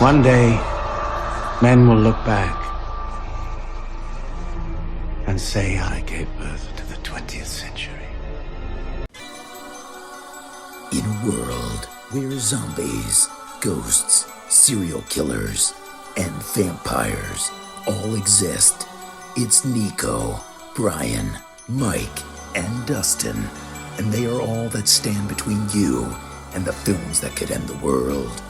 One day, men will look back and say, I gave birth to the 20th century. In a world where zombies, ghosts, serial killers, and vampires all exist, it's Nico, Brian, Mike, and Dustin, and they are all that stand between you and the films that could end the world.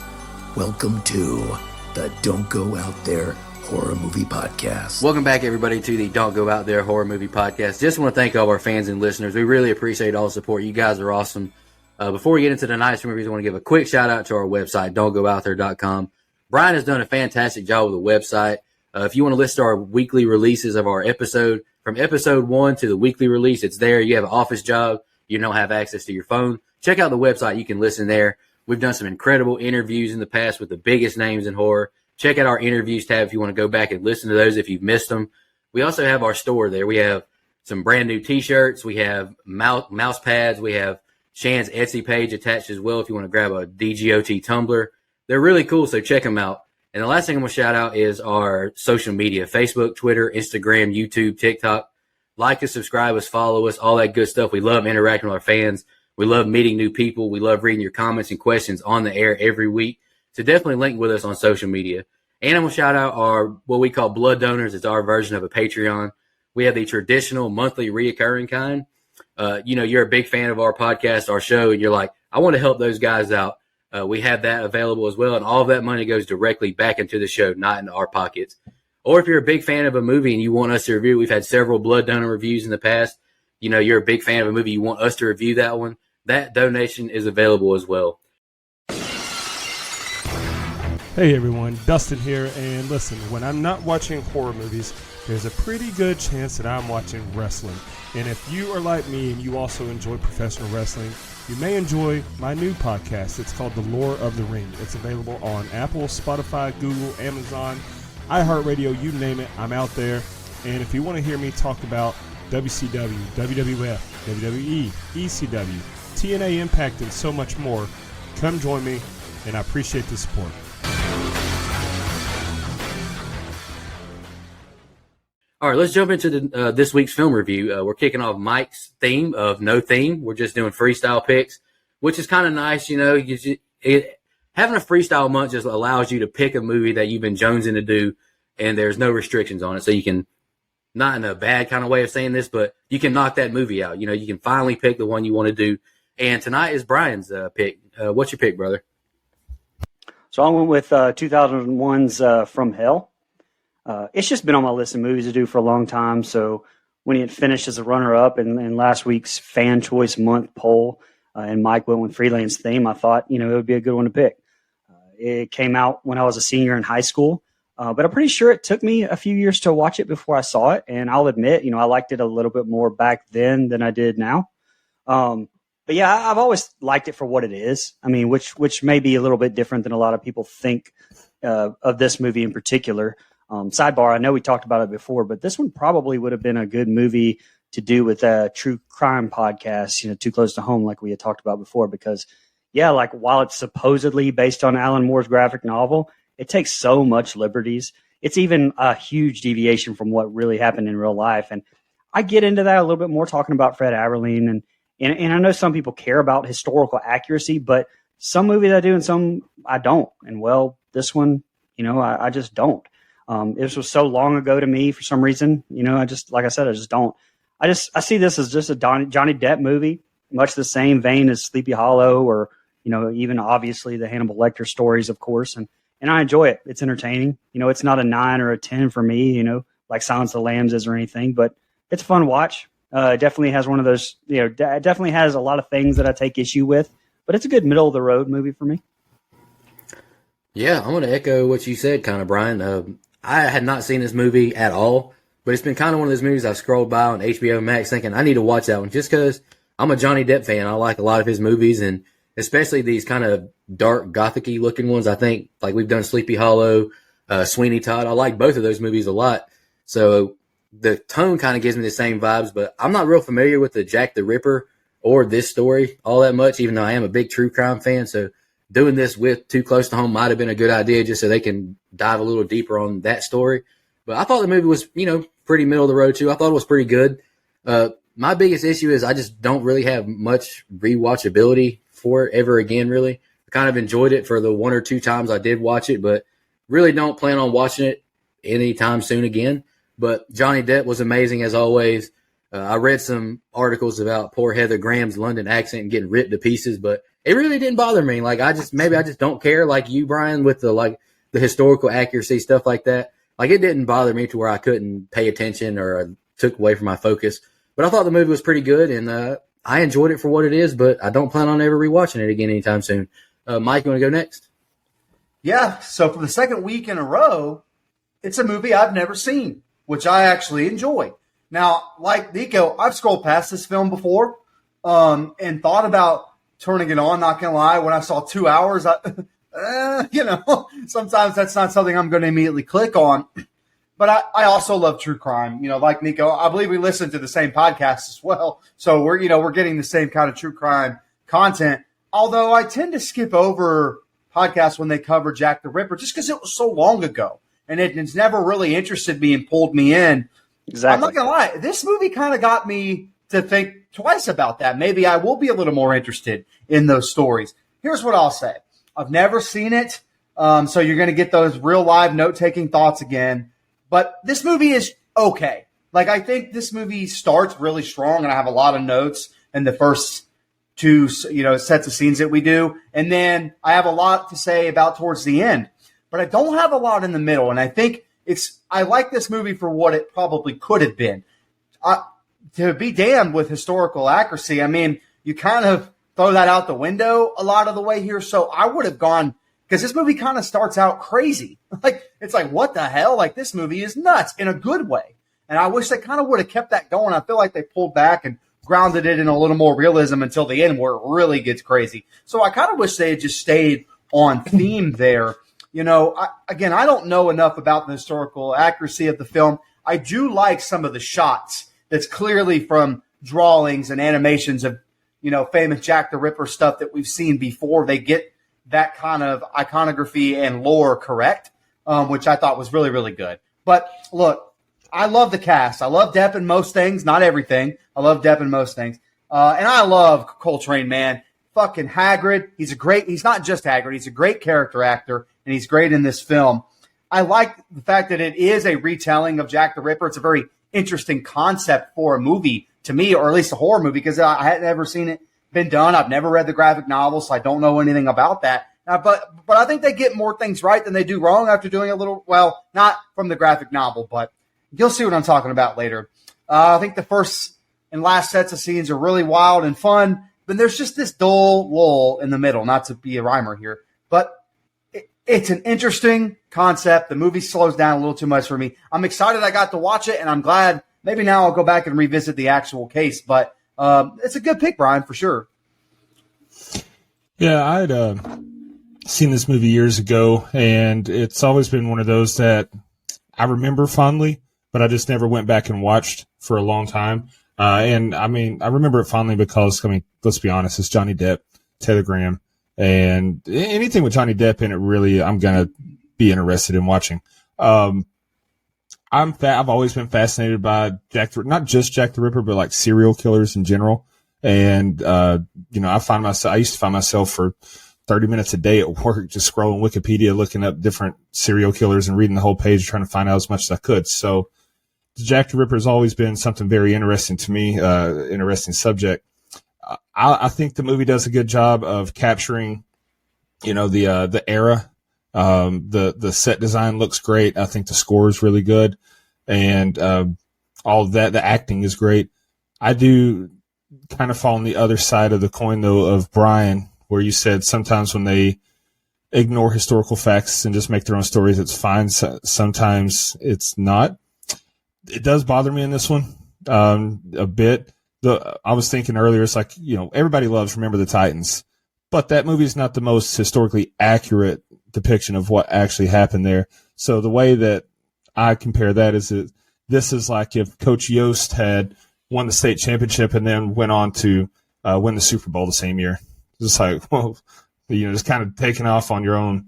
Welcome to the Don't Go Out There Horror Movie Podcast. Welcome back, everybody, to the Don't Go Out There Horror Movie Podcast. Just want to thank all our fans and listeners. We really appreciate all the support. You guys are awesome. Before we get into tonight's movies, I want to give a quick shout out to our website, don'tgoouthere.com. Brian has done a fantastic job with the website. If you want to listen to our weekly releases of our episode, from episode 1 to the weekly release, it's there. You have an office job, you don't have access to your phone, check out the website. You can listen there. We've done some incredible interviews in the past with the biggest names in horror. Check out our interviews tab if you want to go back and listen to those if you've missed them. We also have our store there. We have some brand new t-shirts. We have mouse pads. We have Shan's Etsy page attached as well if you want to grab a DGOT tumbler. They're really cool, so check them out. And the last thing I'm going to shout out is our social media, Facebook, Twitter, Instagram, YouTube, TikTok. Like us, subscribe us, follow us, all that good stuff. We love interacting with our fans. We love meeting new people. We love reading your comments and questions on the air every week. So definitely link with us on social media. And I'm going to shout out our what we call blood donors. It's our version of a Patreon. We have the traditional monthly reoccurring kind. You're a big fan of our podcast, our show, and you're like, I want to help those guys out. We have that available as well, and all of that money goes directly back into the show, not into our pockets. Or if you're a big fan of a movie and you want us to review, we've had several blood donor reviews in the past. You know, you're a big fan of a movie, you want us to review that one, that donation is available as well. Hey everyone, Dustin here, and listen, when I'm not watching horror movies, there's a pretty good chance that I'm watching wrestling. And if you are like me and you also enjoy professional wrestling, you may enjoy my new podcast. It's called The Lore of the Ring. It's available on Apple, Spotify, Google, Amazon, iHeartRadio, you name it, I'm out there. And if you want to hear me talk about WCW, WWF, WWE, ECW, TNA Impact, and so much more, come join me, and I appreciate the support. All right, let's jump into this week's film review. We're kicking off Mike's theme of no theme. We're just doing freestyle picks, which is kind of nice. You know, having a freestyle month just allows you to pick a movie that you've been jonesing to do, and there's no restrictions on it. So you can, not in a bad kind of way of saying this, but you can knock that movie out. You know, you can finally pick the one you want to do. And tonight is Brian's pick. What's your pick, brother? So I went with 2001's From Hell. It's just been on my list of movies to do for a long time. So when it finished as a runner-up in last week's Fan Choice Month poll, and Mike went with Freelance Theme, I thought, it would be a good one to pick. It came out when I was a senior in high school, but I'm pretty sure it took me a few years to watch it before I saw it. And I'll admit, I liked it a little bit more back then than I did now. But yeah, I've always liked it for what it is. I mean, which may be a little bit different than a lot of people think of this movie in particular. Sidebar, I know we talked about it before, but this one probably would have been a good movie to do with a true crime podcast, Too Close to Home, like we had talked about before, because, yeah, like while it's supposedly based on Alan Moore's graphic novel, it takes so much liberties. It's even a huge deviation from what really happened in real life. And I get into that a little bit more talking about Fred Aberlin. And I know some people care about historical accuracy, but some movies I do and some I don't. And, well, this one, I just don't. This was so long ago to me for some reason. I just don't. I see this as just a Johnny Depp movie, much the same vein as Sleepy Hollow or, even obviously the Hannibal Lecter stories, of course. And I enjoy it. It's entertaining. It's not a 9 or a 10 for me, like Silence of the Lambs is or anything, but it's a fun watch. Definitely has one of those, definitely has a lot of things that I take issue with, but it's a good middle of the road movie for me. Yeah, I'm going to echo what you said, kind of, Brian. I had not seen this movie at all, but it's been kind of one of those movies I've scrolled by on HBO Max thinking I need to watch that one just because I'm a Johnny Depp fan. I like a lot of his movies, and especially these kind of dark, gothic-y looking ones. I think, like we've done Sleepy Hollow, Sweeney Todd. I like both of those movies a lot. So the tone kind of gives me the same vibes, but I'm not real familiar with the Jack the Ripper or this story all that much, even though I am a big true crime fan. So doing this with Too Close to Home might have been a good idea just so they can dive a little deeper on that story. But I thought the movie was, pretty middle of the road too. I thought it was pretty good. My biggest issue is I just don't really have much rewatchability for it ever again, really. I kind of enjoyed it for the 1 or 2 times I did watch it, but really don't plan on watching it anytime soon again. But Johnny Depp was amazing as always. I read some articles about poor Heather Graham's London accent and getting ripped to pieces, but it really didn't bother me. Like I just don't care like you, Brian, with the historical accuracy, stuff like that. Like it didn't bother me to where I couldn't pay attention or took away from my focus. But I thought the movie was pretty good, and I enjoyed it for what it is, but I don't plan on ever rewatching it again anytime soon. Mike, you want to go next? Yeah, so for the second week in a row, it's a movie I've never seen, which I actually enjoy. Now, like Nico, I've scrolled past this film before and thought about turning it on, not going to lie. When I saw 2 hours, sometimes that's not something I'm going to immediately click on. But I also love true crime. Like Nico, I believe we listen to the same podcast as well. So we're getting the same kind of true crime content. Although I tend to skip over podcasts when they cover Jack the Ripper just because it was so long ago. And it's never really interested me and pulled me in. Exactly. I'm not going to lie. This movie kind of got me to think twice about that. Maybe I will be a little more interested in those stories. Here's what I'll say. I've never seen it. So you're going to get those real live note-taking thoughts again. But this movie is okay. Like, I think this movie starts really strong, and I have a lot of notes in the first 2, sets of scenes that we do. And then I have a lot to say about towards the end. But I don't have a lot in the middle. And I think I like this movie for what it probably could have been. To be damned with historical accuracy, I mean, you kind of throw that out the window a lot of the way here. So I would have gone, because this movie kind of starts out crazy. It's like, what the hell? Like, this movie is nuts in a good way. And I wish they kind of would have kept that going. I feel like they pulled back and grounded it in a little more realism until the end where it really gets crazy. So I kind of wish they had just stayed on theme there. I don't know enough about the historical accuracy of the film. I do like some of the shots that's clearly from drawings and animations of, famous Jack the Ripper stuff that we've seen before. They get that kind of iconography and lore correct, which I thought was really, really good. But look, I love the cast. I love Depp in most things, not everything. I love Depp in most things. And I love Coltrane, man. Fucking Hagrid. He's not just Hagrid. He's a great character actor, and he's great in this film. I like the fact that it is a retelling of Jack the Ripper. It's a very interesting concept for a movie to me, or at least a horror movie, because I had never seen it been done. I've never read the graphic novel, so I don't know anything about that. But I think they get more things right than they do wrong after doing a little, well, not from the graphic novel, but you'll see what I'm talking about later. I think the first and last sets of scenes are really wild and fun, but there's just this dull lull in the middle, not to be a rhymer here. But it's an interesting concept. The movie slows down a little too much for me. I'm excited I got to watch it, and I'm glad maybe now I'll go back and revisit the actual case. But it's a good pick, Brian, for sure. Yeah, I'd seen this movie years ago, and it's always been one of those that I remember fondly, but I just never went back and watched for a long time. And I mean, I remember it fondly because, let's be honest, it's Johnny Depp, Heather Graham, and anything with Johnny Depp in it, really, I'm going to be interested in watching. I've always been fascinated by not just Jack the Ripper, but like serial killers in general. And, I used to find myself for 30 minutes a day at work, just scrolling Wikipedia, looking up different serial killers and reading the whole page, trying to find out as much as I could. So Jack the Ripper has always been something very interesting to me, interesting subject. I think the movie does a good job of capturing, the era. The set design looks great. I think the score is really good, and all of that. The acting is great. I do kind of fall on the other side of the coin, though, of Brian, where you said sometimes when they ignore historical facts and just make their own stories, it's fine. Sometimes it's not. It does bother me in this one a bit. I was thinking earlier, it's like, everybody loves Remember the Titans, but that movie is not the most historically accurate depiction of what actually happened there. So the way that I compare that is that this is like if Coach Yost had won the state championship and then went on to win the Super Bowl the same year. It's like, well, just kind of taking off on your own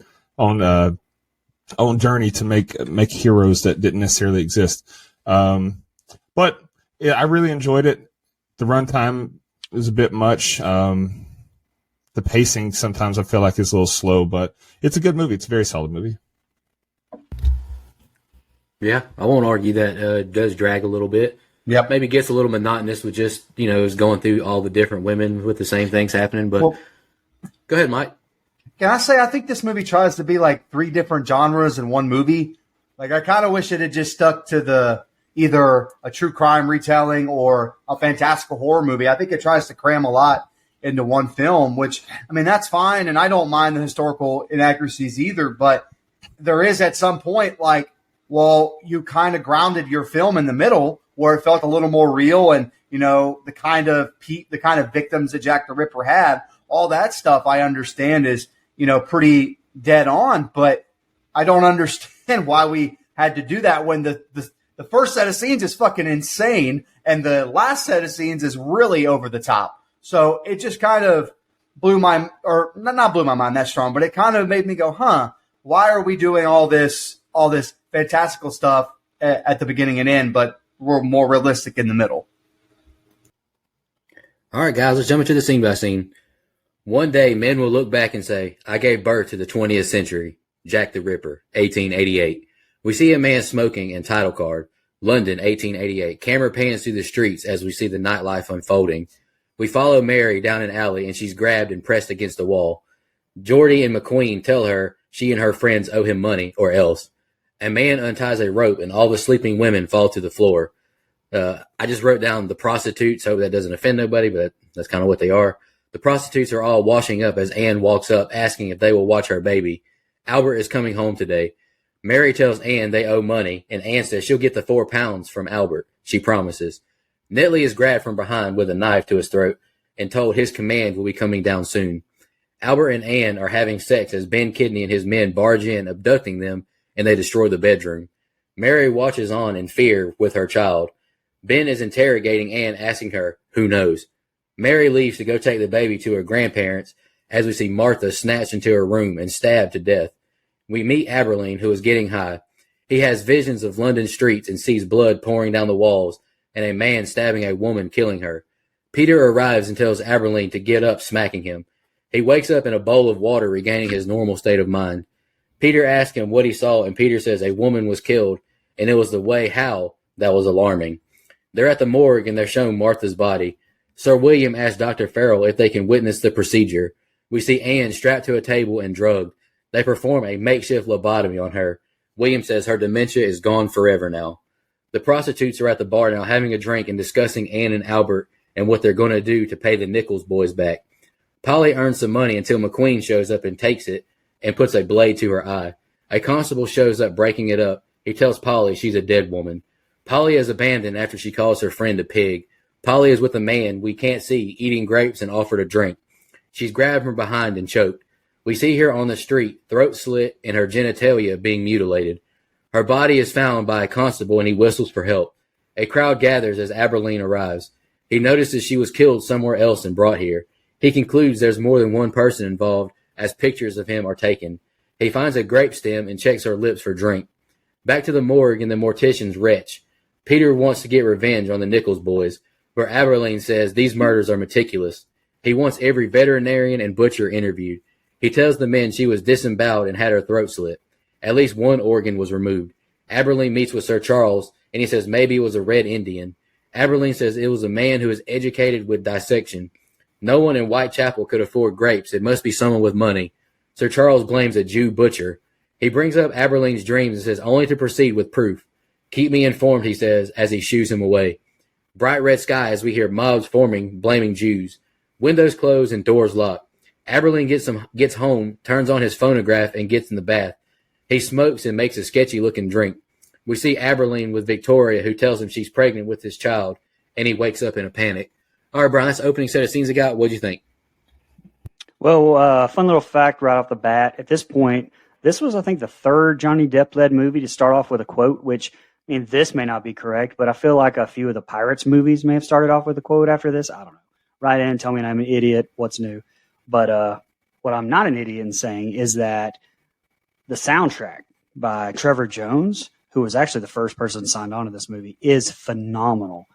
journey to make heroes that didn't necessarily exist. But yeah, I really enjoyed it. The runtime was a bit much. The pacing sometimes I feel like is a little slow, but it's a good movie. It's a very solid movie. Yeah, I won't argue that it does drag a little bit. Yep. Maybe gets a little monotonous with just, is going through all the different women with the same things happening. But go ahead, Mike. Can I say I think this movie tries to be like 3 different genres in one movie? Like, I kind of wish it had just stuck to either a true crime retelling or a fantastical horror movie. I think it tries to cram a lot into one film, which, I mean, that's fine. And I don't mind the historical inaccuracies either, but there is at some point like, well, you kind of grounded your film in the middle where it felt a little more real. And, the kind of victims that Jack the Ripper had, all that stuff I understand is, pretty dead on, but I don't understand why we had to do that when the first set of scenes is fucking insane and the last set of scenes is really over the top. So it just kind of blew my mind, that's strong, but it kind of made me go, why are we doing all this fantastical stuff at the beginning and end, but we're more realistic in the middle? All right, guys, let's jump into the scene by scene. One day, men will look back and say, I gave birth to the 20th century, Jack the Ripper, 1888. We see a man smoking and title card, London, 1888. Camera pans through the streets as we see the nightlife unfolding. We follow Mary down an alley, and she's grabbed and pressed against the wall. Geordie and McQueen tell her she and her friends owe him money, or else. A man unties a rope, and all the sleeping women fall to the floor. I just wrote down the prostitutes. Hope that doesn't offend nobody, but that's kind of what they are. The prostitutes are all washing up as Anne walks up, asking if they will watch her baby. Albert is coming home today. Mary tells Anne they owe money, and Anne says she'll get the £4 from Albert. She promises. Netley is grabbed from behind with a knife to his throat and told his command will be coming down soon. Albert and Anne are having sex as Ben Kidney and his men barge in, abducting them, and they destroy the bedroom. Mary watches on in fear with her child. Ben is interrogating Anne, asking her, who knows? Mary leaves to go take the baby to her grandparents as we see Martha snatched into her room and stabbed to death. We meet Aberline, who is getting high. He has visions of London streets and sees blood pouring down the walls and a man stabbing a woman, killing her. Peter arrives and tells Aberline to get up, smacking him. He wakes up in a bowl of water, regaining his normal state of mind. Peter asks him what he saw, and Peter says a woman was killed, and it was the way how that was alarming. They're at the morgue, and they're shown Martha's body. Sir William asks Dr. Farrell if they can witness the procedure. We see Anne strapped to a table and drugged. They perform a makeshift lobotomy on her. William says her dementia is gone forever now. The prostitutes are at the bar now having a drink and discussing Anne and Albert and what they're going to do to pay the Nichols boys back. Polly earns some money until McQueen shows up and takes it and puts a blade to her eye. A constable shows up breaking it up. He tells Polly she's a dead woman. Polly is abandoned after she calls her friend a pig. Polly is with a man we can't see eating grapes and offered a drink. She's grabbed from behind and choked. We see her on the street, throat slit and her genitalia being mutilated. Her body is found by a constable and he whistles for help. A crowd gathers as Aberline arrives. He notices she was killed somewhere else and brought here. He concludes there's more than one person involved as pictures of him are taken. He finds a grape stem and checks her lips for drink. Back to the morgue and the mortician's retch. Peter wants to get revenge on the Nichols boys, where Aberline says these murders are meticulous. He wants every veterinarian and butcher interviewed. He tells the men she was disemboweled and had her throat slit. At least one organ was removed. Aberline meets with Sir Charles, and he says maybe it was a Red Indian. Aberline says it was a man who is educated with dissection. No one in Whitechapel could afford grapes. It must be someone with money. Sir Charles blames a Jew butcher. He brings up Aberline's dreams and says only to proceed with proof. Keep me informed, he says, as he shoos him away. Bright red sky as we hear mobs forming, blaming Jews. Windows closed and doors locked. Aberline gets home, turns on his phonograph, and gets in the bath. He smokes and makes a sketchy-looking drink. We see Aberline with Victoria, who tells him she's pregnant with his child, and he wakes up in a panic. All right, Brian, that's the opening set of scenes I got. What'd you think? Well, fun little fact right off the bat. At this point, this was, I think, the third Johnny Depp-led movie to start off with a quote, which, I mean, this may not be correct, but I feel like a few of the Pirates movies may have started off with a quote after this. I don't know. Write in, tell me I'm an idiot. What's new? But What I'm not an idiot in saying is that the soundtrack by Trevor Jones, who was actually the first person signed on to this movie, is phenomenal.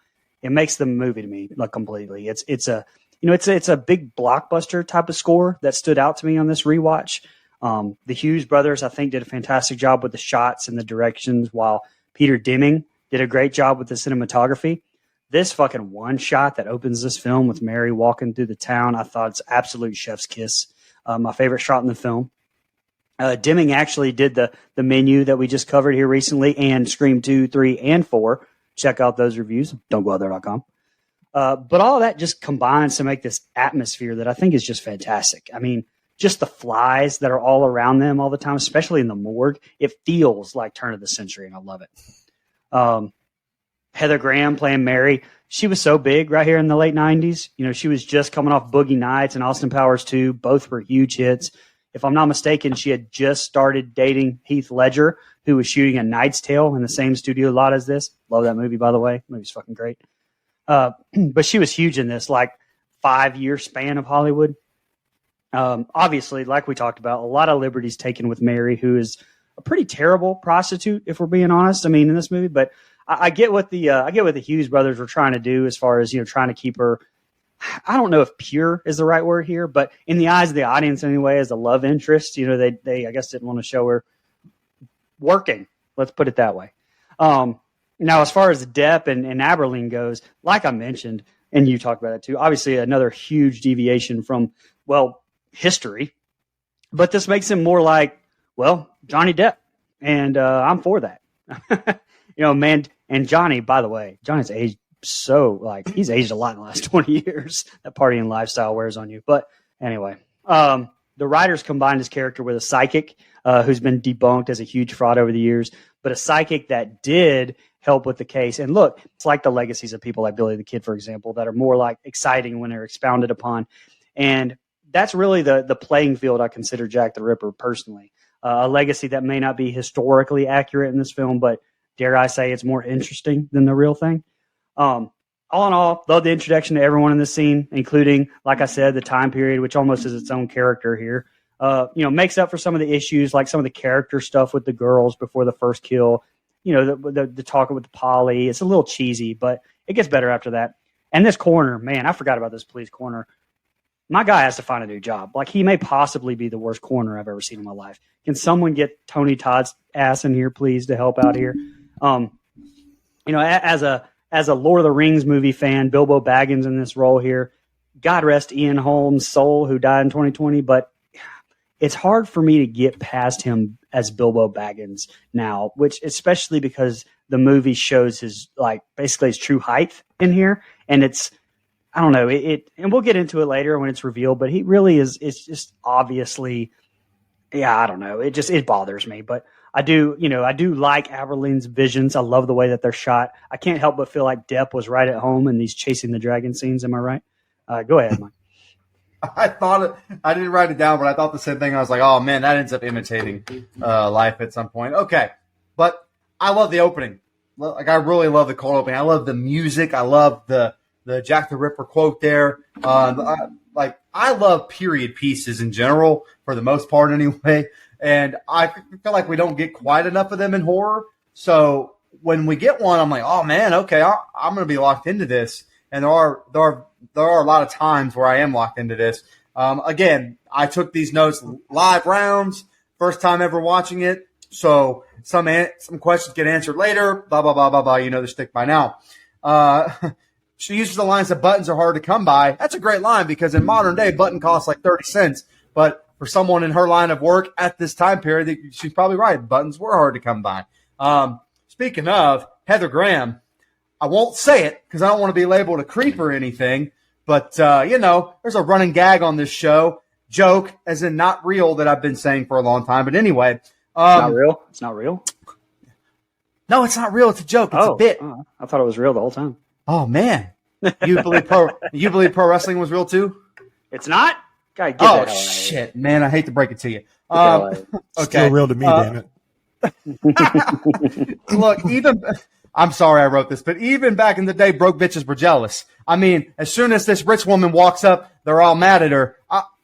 It makes the movie to me like completely. It's a big blockbuster type of score that stood out to me on this rewatch. The Hughes brothers, I think, did a fantastic job with the shots and the directions, while Peter Deming did a great job with the cinematography. This fucking one shot that opens this film with Mary walking through the town, I thought it's absolute chef's kiss. My favorite shot in the film. Deming actually did the menu that we just covered here recently, and Scream 2, 3, and 4. Check out those reviews. Don'tGoOutThere.com. But all that just combines to make this atmosphere that I think is just fantastic. I mean, just the flies that are all around them all the time, especially in the morgue. It feels like turn of the century, and I love it. Heather Graham playing Mary. She was so big right here in the late 90s. You know, she was just coming off Boogie Nights and Austin Powers 2. Both were huge hits. If I'm not mistaken, she had just started dating Heath Ledger, who was shooting A Knight's Tale in the same studio lot as this. Love that movie, by the way. The movie's fucking great. But she was huge in this, like, 5-year span of Hollywood. Obviously, like we talked about, a lot of liberties taken with Mary, who is a pretty terrible prostitute, if we're being honest. I mean, in this movie, but I get what the Hughes brothers were trying to do as far as, you know, trying to keep her. I don't know if pure is the right word here, but in the eyes of the audience anyway, as a love interest, you know, they I guess didn't want to show her working. Let's put it that way. Now, as far as Depp and Aberline goes, like I mentioned, and you talked about it too, obviously another huge deviation from, well, history, but this makes him more like, well, Johnny Depp. And I'm for that. You know, man, and Johnny, by the way, Johnny's aged so, like, he's aged a lot in the last 20 years. That partying lifestyle wears on you. But anyway, the writers combined his character with a psychic who's been debunked as a huge fraud over the years, but a psychic that did help with the case. And look, it's like the legacies of people like Billy the Kid, for example, that are more like exciting when they're expounded upon. And that's really the playing field I consider Jack the Ripper personally. A legacy that may not be historically accurate in this film, but dare I say it's more interesting than the real thing. All in all, love the introduction to everyone in the scene, including, like I said, the time period, which almost is its own character here. You know, makes up for some of the issues, like some of the character stuff with the girls before the first kill. You know, the talking with Polly. It's a little cheesy, but it gets better after that. And this coroner, man, I forgot about this police coroner. My guy has to find a new job. Like, he may possibly be the worst coroner I've ever seen in my life. Can someone get Tony Todd's ass in here, please, to help out here? You know, as a Lord of the Rings movie fan, Bilbo Baggins in this role here. God rest Ian Holmes' soul, who died in 2020, but it's hard for me to get past him as Bilbo Baggins now, which especially because the movie shows his, like, basically his true height in here, and it's, I don't know, and we'll get into it later when it's revealed, but he really is, it's just obviously, yeah, I don't know, it bothers me, but I do like Aberline's visions. I love the way that they're shot. I can't help but feel like Depp was right at home in these chasing the dragon scenes. Am I right? Go ahead, Mike. I didn't write it down, but I thought the same thing. I was like, oh man, that ends up imitating life at some point. Okay. But I love the opening. Like, I really love the cold opening. I love the music. I love the Jack the Ripper quote there. I love period pieces in general, for the most part anyway. And I feel like we don't get quite enough of them in horror. So when we get one, I'm like, oh man, okay, I'm going to be locked into this. And there are a lot of times where I am locked into this. Again, I took these notes live rounds, first time ever watching it. So some questions get answered later, blah, blah, blah, blah, blah. You know the shtick by now. She uses the lines that buttons are hard to come by. That's a great line, because in modern day, button costs like 30 cents. But for someone in her line of work at this time period, she's probably right. Buttons were hard to come by. Speaking of Heather Graham, I won't say it because I don't want to be labeled a creep or anything. But, you know, there's a running gag on this show. Joke, as in not real, that I've been saying for a long time. But anyway. It's not real? It's not real? No, it's not real. It's a joke. It's a bit. I thought it was real the whole time. Oh, man. You believe pro wrestling was real too? It's not? God, oh, shit, man. I hate to break it to you. Okay. Still real to me, damn it. Look, I'm sorry I wrote this, but even back in the day, broke bitches were jealous. I mean, as soon as this rich woman walks up, they're all mad at her.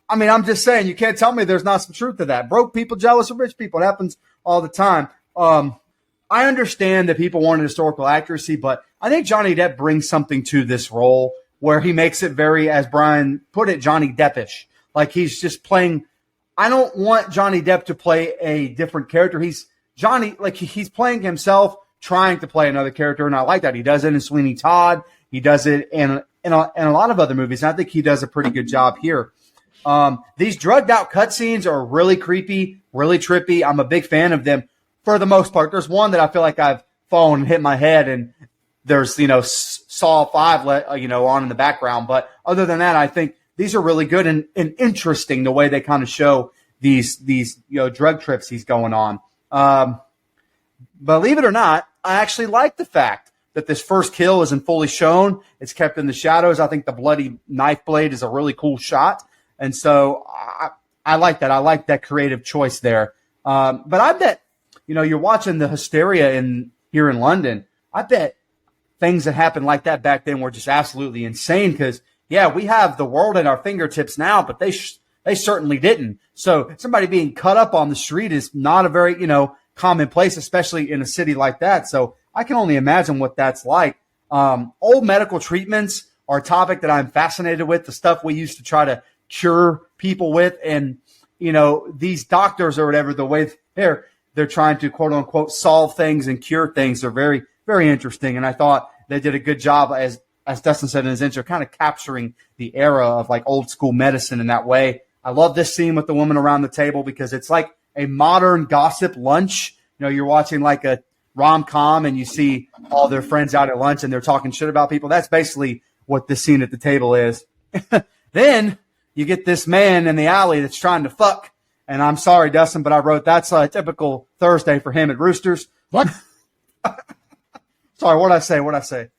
I mean, I'm just saying, you can't tell me there's not some truth to that. Broke people jealous of rich people. It happens all the time. I understand that people wanted historical accuracy, but I think Johnny Depp brings something to this role where he makes it very, as Brian put it, Johnny Deppish. Like he's just playing. I don't want Johnny Depp to play a different character. He's playing himself, trying to play another character, and I like that. He does it in Sweeney Todd. He does it in a lot of other movies, and I think he does a pretty good job here. These drugged out cutscenes are really creepy, really trippy. I'm a big fan of them for the most part. There's one that I feel like I've fallen and hit my head, and there's, Saw 5, on in the background. But other than that, I think these are really good and interesting the way they kind of show these drug trips he's going on. Believe it or not, I actually like the fact that this first kill isn't fully shown. It's kept in the shadows. I think the bloody knife blade is a really cool shot. And so I like that. I like that creative choice there. But I bet, you're watching the hysteria here in London. I bet things that happened like that back then were just absolutely insane because, yeah, we have the world at our fingertips now, but they certainly didn't. So somebody being cut up on the street is not a very, commonplace, especially in a city like that. So I can only imagine what that's like. Old medical treatments are a topic that I'm fascinated with, the stuff we used to try to cure people with. And, these doctors or whatever, the way they're trying to, quote unquote, solve things and cure things are very, very interesting. And I thought they did a good job, as Dustin said in his intro, kind of capturing the era of like old school medicine in that way. I love this scene with the woman around the table because it's like a modern gossip lunch. You're watching like a rom-com and you see all their friends out at lunch and they're talking shit about people. That's basically what this scene at the table is. Then you get this man in the alley that's trying to fuck. And I'm sorry, Dustin, but I wrote that's a typical Thursday for him at Roosters. What? Sorry, what'd I say?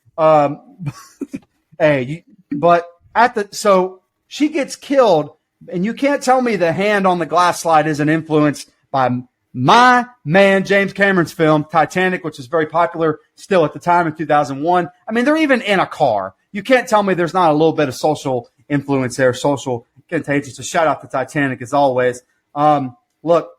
So she gets killed, and you can't tell me the hand on the glass slide isn't influenced by my man James Cameron's film Titanic, which is very popular still at the time in 2001. I mean, they're even in a car. You can't tell me there's not a little bit of social influence there, social contagion. So shout out to Titanic as always. Look,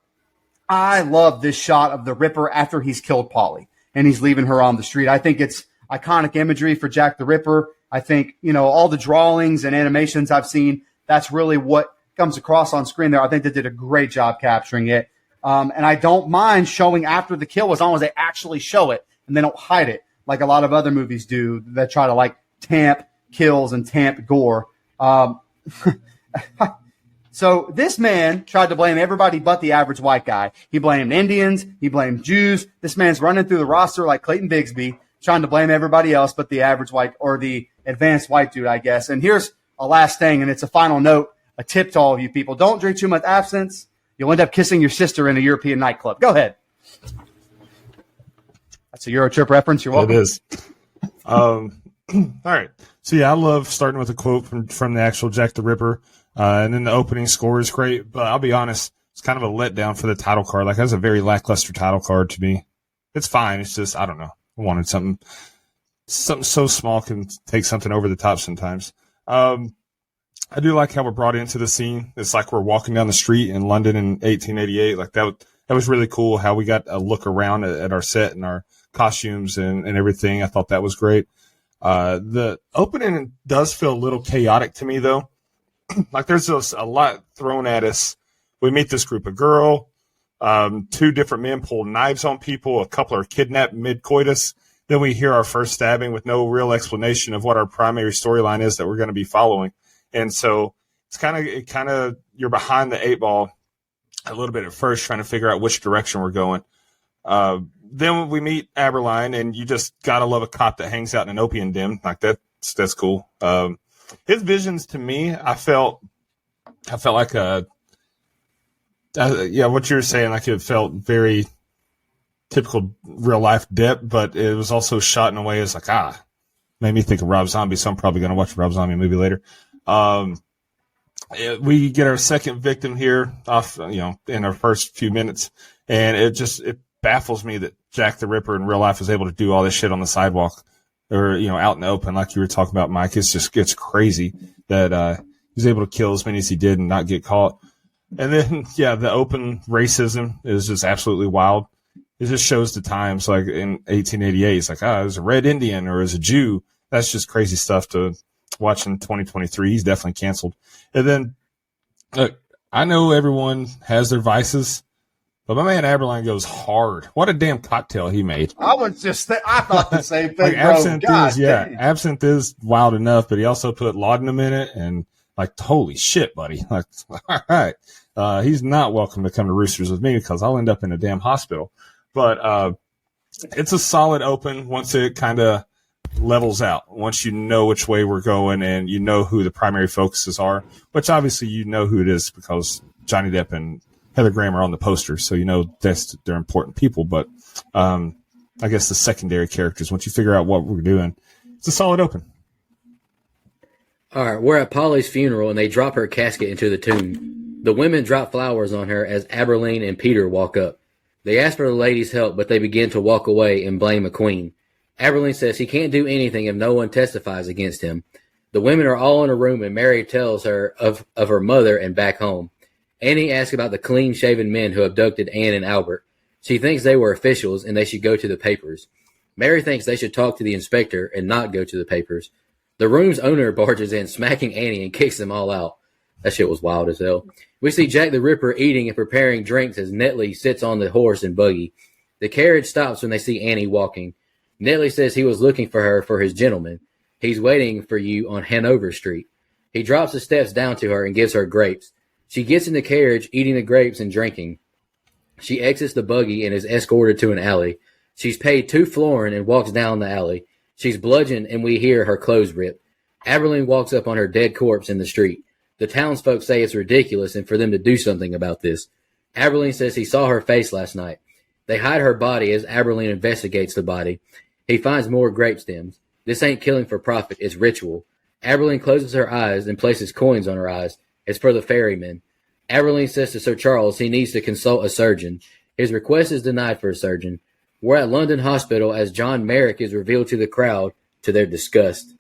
I love this shot of the Ripper after he's killed Polly and he's leaving her on the street. I think it's iconic imagery for Jack the Ripper. I think, all the drawings and animations I've seen, that's really what comes across on screen there. I think they did a great job capturing it. And I don't mind showing after the kill as long as they actually show it and they don't hide it like a lot of other movies do that try to like tamp kills and tamp gore. So this man tried to blame everybody but the average white guy. He blamed Indians. He blamed Jews. This man's running through the roster like Clayton Bigsby, trying to blame everybody else but the average white or the advanced white dude, I guess. And here's a last thing, and it's a final note, a tip to all of you people. Don't drink too much absinthe. You'll end up kissing your sister in a European nightclub. Go ahead. That's a Euro trip reference. You're welcome. It is. All right. So, yeah, I love starting with a quote from the actual Jack the Ripper. And then the opening score is great. But I'll be honest, it's kind of a letdown for the title card. Like, that's a very lackluster title card to me. It's fine. It's just, I don't know. I wanted something so small can take something over the top sometimes. I do like how we're brought into the scene. It's like we're walking down the street in London in 1888. Like that was really cool how we got a look around at our set and our costumes and everything. I thought that was great. The opening does feel a little chaotic to me though. Like there's just a lot thrown at us. We meet this group of girl. 2 different men pull knives on people. A couple are kidnapped mid-coitus. Then we hear our first stabbing with no real explanation of what our primary storyline is that we're going to be following. And so it's kind of you're behind the 8 ball a little bit at first, trying to figure out which direction we're going. Then we meet Aberline, and you just gotta love a cop that hangs out in an opium den. Like that's cool. His visions to me, I felt like what you were saying, like it felt very typical real life Depp, but it was also shot in a way as like made me think of Rob Zombie. So I'm probably gonna watch a Rob Zombie movie later. We get our second victim here off, in our first few minutes, and it baffles me that Jack the Ripper in real life is able to do all this shit on the sidewalk or, out in the open, like you were talking about, Mike. It's crazy that, was able to kill as many as he did and not get caught. And then, yeah, the open racism is just absolutely wild. It just shows the times, like in 1888, it's like, as a red Indian or as a Jew. That's just crazy stuff to watch in 2023. He's definitely canceled. And then, look, I know everyone has their vices, but my man Aberline goes hard. What a damn cocktail he made. I thought the same thing, Like bro. absinthe God is, yeah, dang. absinthe is wild enough, but he also put laudanum in it, and like, holy shit, buddy. Like, all right. He's not welcome to come to Roosters with me because I'll end up in a damn hospital. But it's a solid open once it kind of levels out. Once you know which way we're going and you know who the primary focuses are, which obviously you know who it is because Johnny Depp and Heather Graham are on the poster, so you know they're important people. But I guess the secondary characters, once you figure out what we're doing, it's a solid open. All right, we're at Polly's funeral, and they drop her casket into the tomb. The women drop flowers on her as Aberline and Peter walk up. They ask for the lady's help, but they begin to walk away and blame McQueen. Aberline says he can't do anything if no one testifies against him. The women are all in a room, and Mary tells her of her mother and back home. Annie asks about the clean-shaven men who abducted Anne and Albert. She thinks they were officials and they should go to the papers. Mary thinks they should talk to the inspector and not go to the papers. The room's owner barges in, smacking Annie, and kicks them all out. That shit was wild as hell. We see Jack the Ripper eating and preparing drinks as Netley sits on the horse and buggy. The carriage stops when they see Annie walking. Netley says he was looking for her for his gentleman. He's waiting for you on Hanover Street. He drops the steps down to her and gives her grapes. She gets in the carriage, eating the grapes and drinking. She exits the buggy and is escorted to an alley. She's paid $2 florin and walks down the alley. She's bludgeoned and we hear her clothes rip. Aberline walks up on her dead corpse in the street. The townsfolk say it's ridiculous and for them to do something about this. Aberline says he saw her face last night. They hide her body as Aberline investigates the body. He finds more grape stems. This ain't killing for profit, it's ritual. Aberline closes her eyes and places coins on her eyes. It's for the ferryman. Aberline says to Sir Charles he needs to consult a surgeon. His request is denied for a surgeon. We're at London Hospital as John Merrick is revealed to the crowd to their disgust.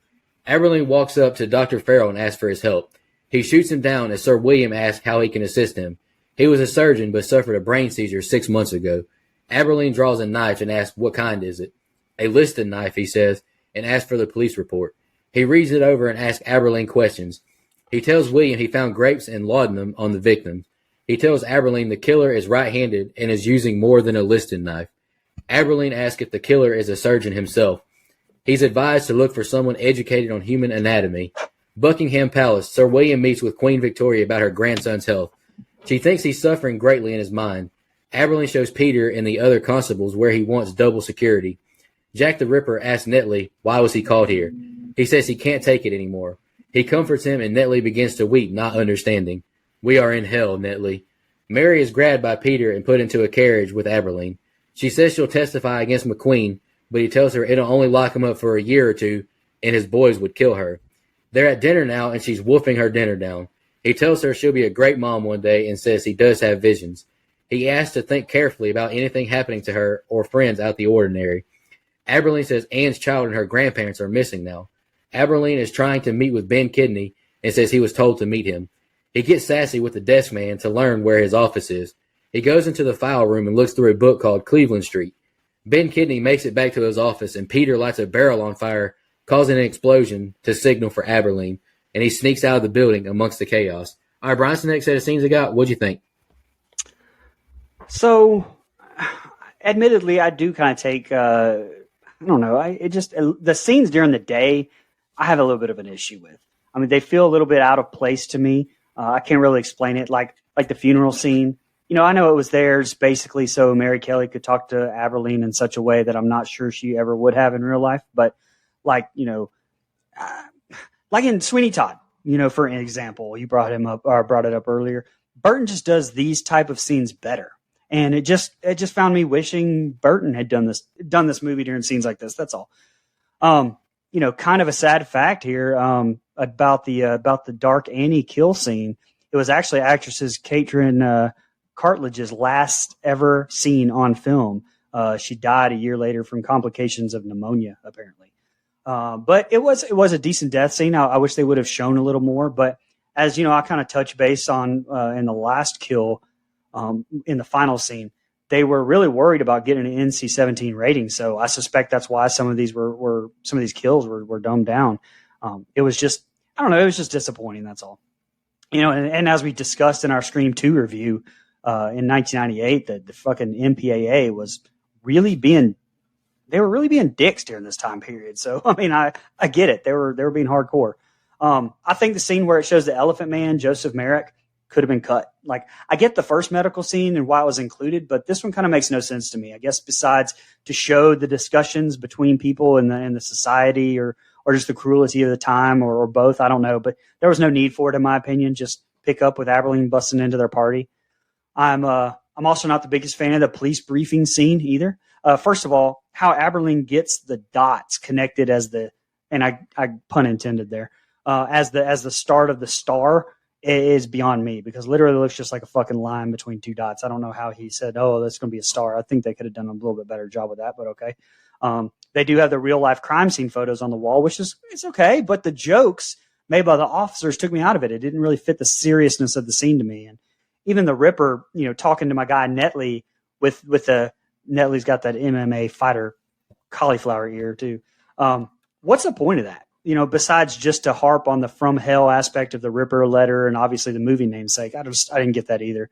Aberline walks up to Dr. Farrell and asks for his help. He shoots him down as Sir William asks how he can assist him. He was a surgeon but suffered a brain seizure 6 months ago. Aberline draws a knife and asks what kind is it. A listed knife, he says, and asks for the police report. He reads it over and asks Aberline questions. He tells William he found grapes and laudanum on the victims. He tells Aberline the killer is right-handed and is using more than a listed knife. Aberline asks if the killer is a surgeon himself. He's advised to look for someone educated on human anatomy. Buckingham Palace, Sir William meets with Queen Victoria about her grandson's health. She thinks he's suffering greatly in his mind. Aberline shows Peter and the other constables where he wants double security. Jack the Ripper asks Netley why was he called here. He says he can't take it anymore. He comforts him and Netley begins to weep, not understanding. We are in hell, Netley. Mary is grabbed by Peter and put into a carriage with Aberline. She says she'll testify against McQueen, but he tells her it'll only lock him up for a year or two and his boys would kill her. They're at dinner now and she's wolfing her dinner down. He tells her she'll be a great mom one day and says he does have visions. He asks to think carefully about anything happening to her or friends out the ordinary. Aberline says Anne's child and her grandparents are missing now. Aberline is trying to meet with Ben Kidney and says he was told to meet him. He gets sassy with the desk man to learn where his office is. He goes into the file room and looks through a book called Cleveland Street. Ben Kidney makes it back to his office and Peter lights a barrel on fire, causing an explosion to signal for Aberline, and he sneaks out of the building amongst the chaos. All right, Brian, the next set of scenes I got. What'd you think? So, admittedly, I do kind of take, I don't know, the scenes during the day, I have a little bit of an issue with. I mean, they feel a little bit out of place to me. I can't really explain it, like the funeral scene. You know, I know it was theirs basically so Mary Kelly could talk to Aberline in such a way that I'm not sure she ever would have in real life. But like in Sweeney Todd, for an example, you brought it up earlier. Burton just does these type of scenes better. And it just found me wishing Burton had done this movie during scenes like this. That's all. Kind of a sad fact here about the Dark Annie kill scene. It was actually actress Katrin Cartledge's last ever scene on film. She died a year later from complications of pneumonia, apparently. But it was a decent death scene. I wish they would have shown a little more. But as you know, I kind of touched base on in the last kill, in the final scene. They were really worried about getting an NC-17 rating, so I suspect that's why some of these kills were dumbed down. It was just, I don't know, it was just disappointing. That's all. You know, and as we discussed in our Scream 2 review in 1998, the fucking MPAA was really being dicks during this time period. So I mean, I get it. They were being hardcore. I think the scene where it shows the Elephant Man, Joseph Merrick, could have been cut. Like, I get the first medical scene and why it was included, but this one kind of makes no sense to me. I guess besides to show the discussions between people in the society, or just the cruelty of the time, or both. I don't know, but there was no need for it, in my opinion. Just pick up with Aberline busting into their party. I'm also not the biggest fan of the police briefing scene either. First of all, how Aberline gets the dots connected and I pun intended there, as the start of the star is beyond me, because literally it looks just like a fucking line between two dots. I don't know how he said, oh, that's going to be a star. I think they could have done a little bit better job with that, but okay. They do have the real life crime scene photos on the wall, which is, it's okay, but the jokes made by the officers took me out of it. It didn't really fit the seriousness of the scene to me. And even the Ripper, you know, talking to my guy Netley with the Netley's got that MMA fighter cauliflower ear too. What's the point of that? You know, besides just to harp on the from hell aspect of the Ripper letter and obviously the movie namesake. I didn't get that either.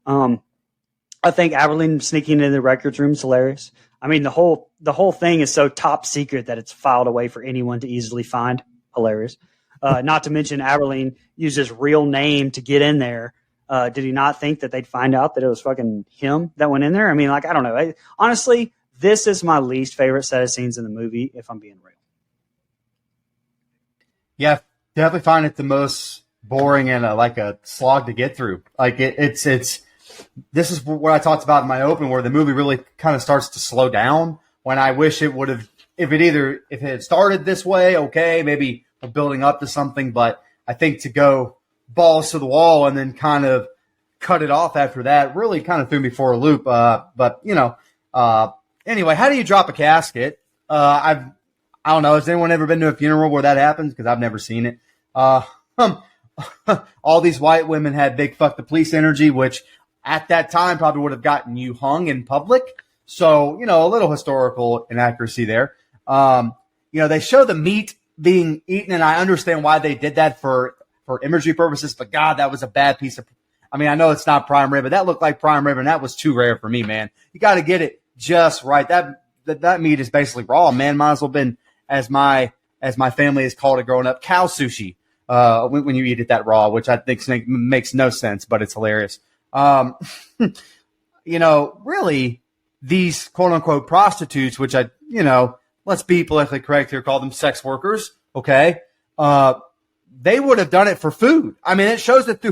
I think Aberline sneaking into the records room is hilarious. I mean, the whole thing is so top secret that it's filed away for anyone to easily find. Hilarious. Not to mention Aberline used his real name to get in there. Did he not think that they'd find out that it was fucking him that went in there? I mean, like, I don't know. Honestly, this is my least favorite set of scenes in the movie, if I'm being real. Yeah, definitely find it the most boring and like a slog to get through. Like it's this is what I talked about in my open, where the movie really kind of starts to slow down. When I wish it would have, if it had started this way, okay, maybe we're building up to something. But I think to go balls to the wall and then kind of cut it off after that really kind of threw me for a loop. But you know, anyway, how do you drop a casket? I don't know. Has anyone ever been to a funeral where that happens? Because I've never seen it. All these white women had big fuck the police energy, which at that time probably would have gotten you hung in public. So, you know, a little historical inaccuracy there. You know, they show the meat being eaten, and I understand why they did that for imagery purposes, but God, that was a bad piece of, I mean, I know it's not prime rib, but that looked like prime rib, and that was too rare for me, man. You got to get it just right. That meat is basically raw, man. Might as well been, as my family has called it growing up, cow sushi, when you eat it that raw, which I think makes no sense, but it's hilarious. You know, really, these quote unquote prostitutes, which let's be politically correct here, call them sex workers. Okay. They would have done it for food. I mean, it shows that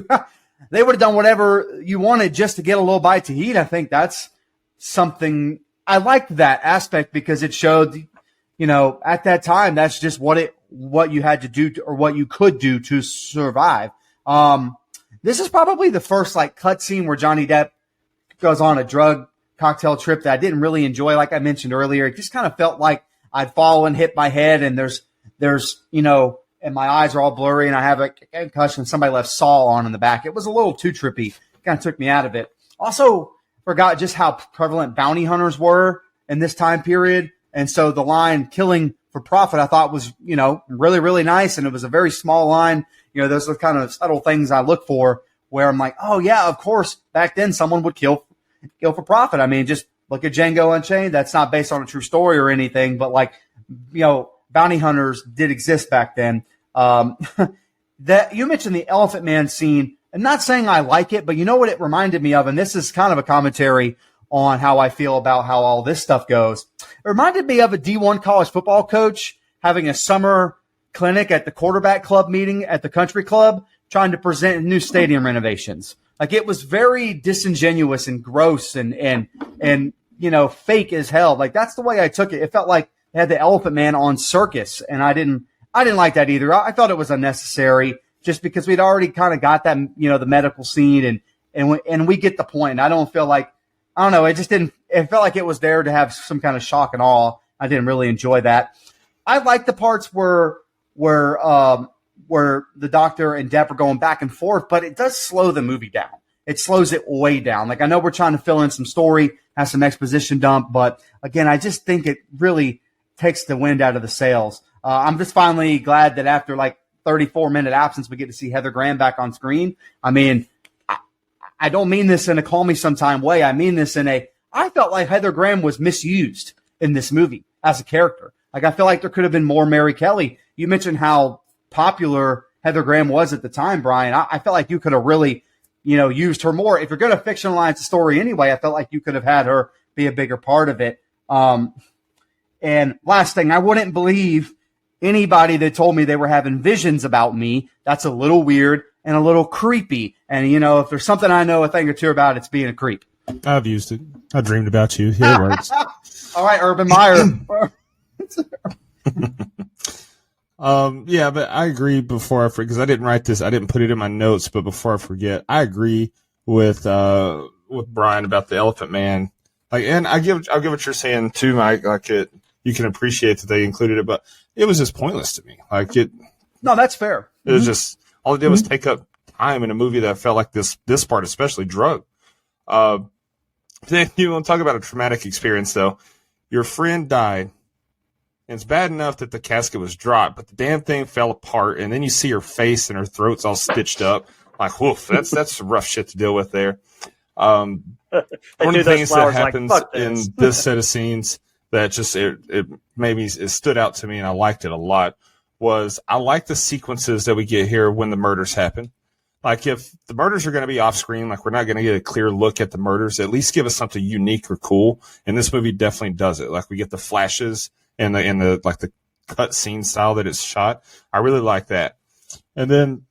they would have done whatever you wanted just to get a little bite to eat. I think that's something I liked, that aspect, because it showed, you know, at that time, that's just what you had to do or what you could do to survive. This is probably the first like cut scene where Johnny Depp goes on a drug cocktail trip that I didn't really enjoy. Like I mentioned earlier, it just kind of felt like I'd fallen, hit my head, and there's, you know, and my eyes are all blurry and I have a concussion. Somebody left Saw on in the back. It was a little too trippy. It kind of took me out of it. Also forgot just how prevalent bounty hunters were in this time period. And so the line killing for profit, I thought was, you know, really, really nice. And it was a very small line. You know, those are the kind of subtle things I look for where I'm like, oh yeah, of course, back then someone would kill for profit. I mean, just look at Django Unchained. That's not based on a true story or anything, but like, you know, bounty hunters did exist back then. That you mentioned the Elephant Man scene. I'm not saying I like it, but you know what it reminded me of? And this is kind of a commentary on how I feel about how all this stuff goes. It reminded me of a D1 college football coach having a summer clinic at the quarterback club meeting at the country club, trying to present new stadium renovations. Like, it was very disingenuous and gross and you know, fake as hell. Like, that's the way I took it. It felt like they had the Elephant Man on circus, and I didn't like that either. I thought it was unnecessary just because we'd already kind of got that, you know, the medical scene and we get the point. I don't feel like, I don't know. It just didn't, it felt like it was there to have some kind of shock and awe. I didn't really enjoy that. I like the parts where where the doctor and Depp are going back and forth, but it does slow the movie down. It slows it way down. Like, I know we're trying to fill in some story, have some exposition dump, but again, I just think it really takes the wind out of the sails. I'm just finally glad that after like 34-minute absence, we get to see Heather Graham back on screen. I mean, I don't mean this in a call me sometime way. I mean this in I felt like Heather Graham was misused in this movie as a character. Like, I feel like there could have been more Mary Kelly. You mentioned how popular Heather Graham was at the time, Brian. I felt like you could have really, used her more. If you're going to fictionalize the story anyway, I felt like you could have had her be a bigger part of it. And last thing, I wouldn't believe anybody that told me they were having visions about me. That's a little weird and a little creepy. And, if there's something I know a thing or two about, it's being a creep. I've used it. I dreamed about you. Here it works. All right, Urban Meyer. Yeah, but I agree before I forget, because I didn't write this. I didn't put it in my notes, but before I forget, I agree with Brian about the Elephant Man. Like, and I'll give what you're saying too, Mike. Like, you can appreciate that they included it, but it was just pointless to me. Like, No, that's fair. It was just, all it did was take up time in a movie that I felt like this part especially drug. Then you want to talk about a traumatic experience, though. Your friend died, and it's bad enough that the casket was dropped, but the damn thing fell apart, and then you see her face and her throat's all stitched up. Like, woof, that's some rough shit to deal with there. One of the things that happens in this set of scenes that just it stood out to me, and I liked it a lot, was I like the sequences that we get here when the murders happen. Like, if the murders are going to be off screen, like, we're not going to get a clear look at the murders, at least give us something unique or cool. And this movie definitely does it. Like, we get the flashes and the like the cut scene style that it's shot. I really like that. And then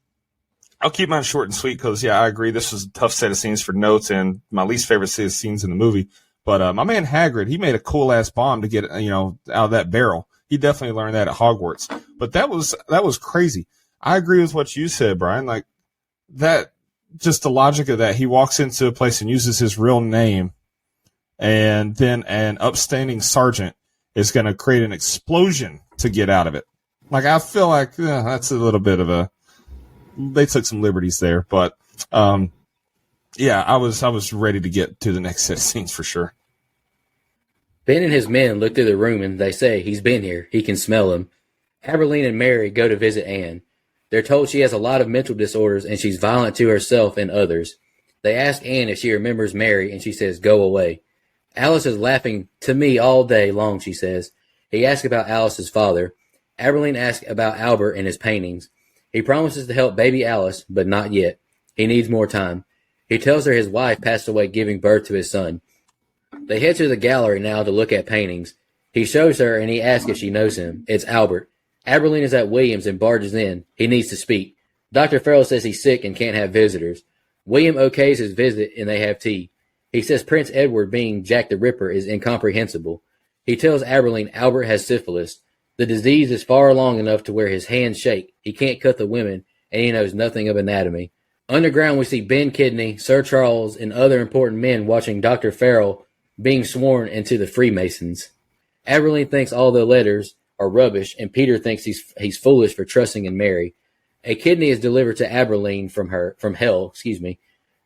I'll keep mine short and sweet because, yeah, I agree. This was a tough set of scenes for notes and my least favorite set of scenes in the movie. But my man Hagrid, he made a cool ass bomb to get, out of that barrel. He definitely learned that at Hogwarts. But that was crazy. I agree with what you said, Brian. Like, that, just the logic of that. He walks into a place and uses his real name, and then an upstanding sergeant is going to create an explosion to get out of it. Like, I feel like that's a little bit of they took some liberties there, but yeah, I was ready to get to the next set of scenes for sure. Ben and his men look through the room and they say, "He's been here. He can smell him." Aberline and Mary go to visit Anne. They're told she has a lot of mental disorders and she's violent to herself and others. They ask Anne if she remembers Mary, and she says, "Go away." Alice is laughing to me all day long, she says. He asks about Alice's father. Aberline asks about Albert and his paintings. He promises to help baby Alice, but not yet. He needs more time. He tells her his wife passed away giving birth to his son. They head to the gallery now to look at paintings. He shows her and he asks if she knows him. It's Albert. Aberline is at Williams and barges in. He needs to speak. Dr. Farrell says he's sick and can't have visitors. William okays his visit and they have tea. He says Prince Edward being Jack the Ripper is incomprehensible. He tells Aberline Albert has syphilis. The disease is far along enough to where his hands shake. He can't cut the women, and he knows nothing of anatomy. Underground, we see Ben Kidney, Sir Charles, and other important men watching Dr. Farrell being sworn into the Freemasons. Aberline thinks all the letters are rubbish, and Peter thinks he's foolish for trusting in Mary. A kidney is delivered to Aberline from hell.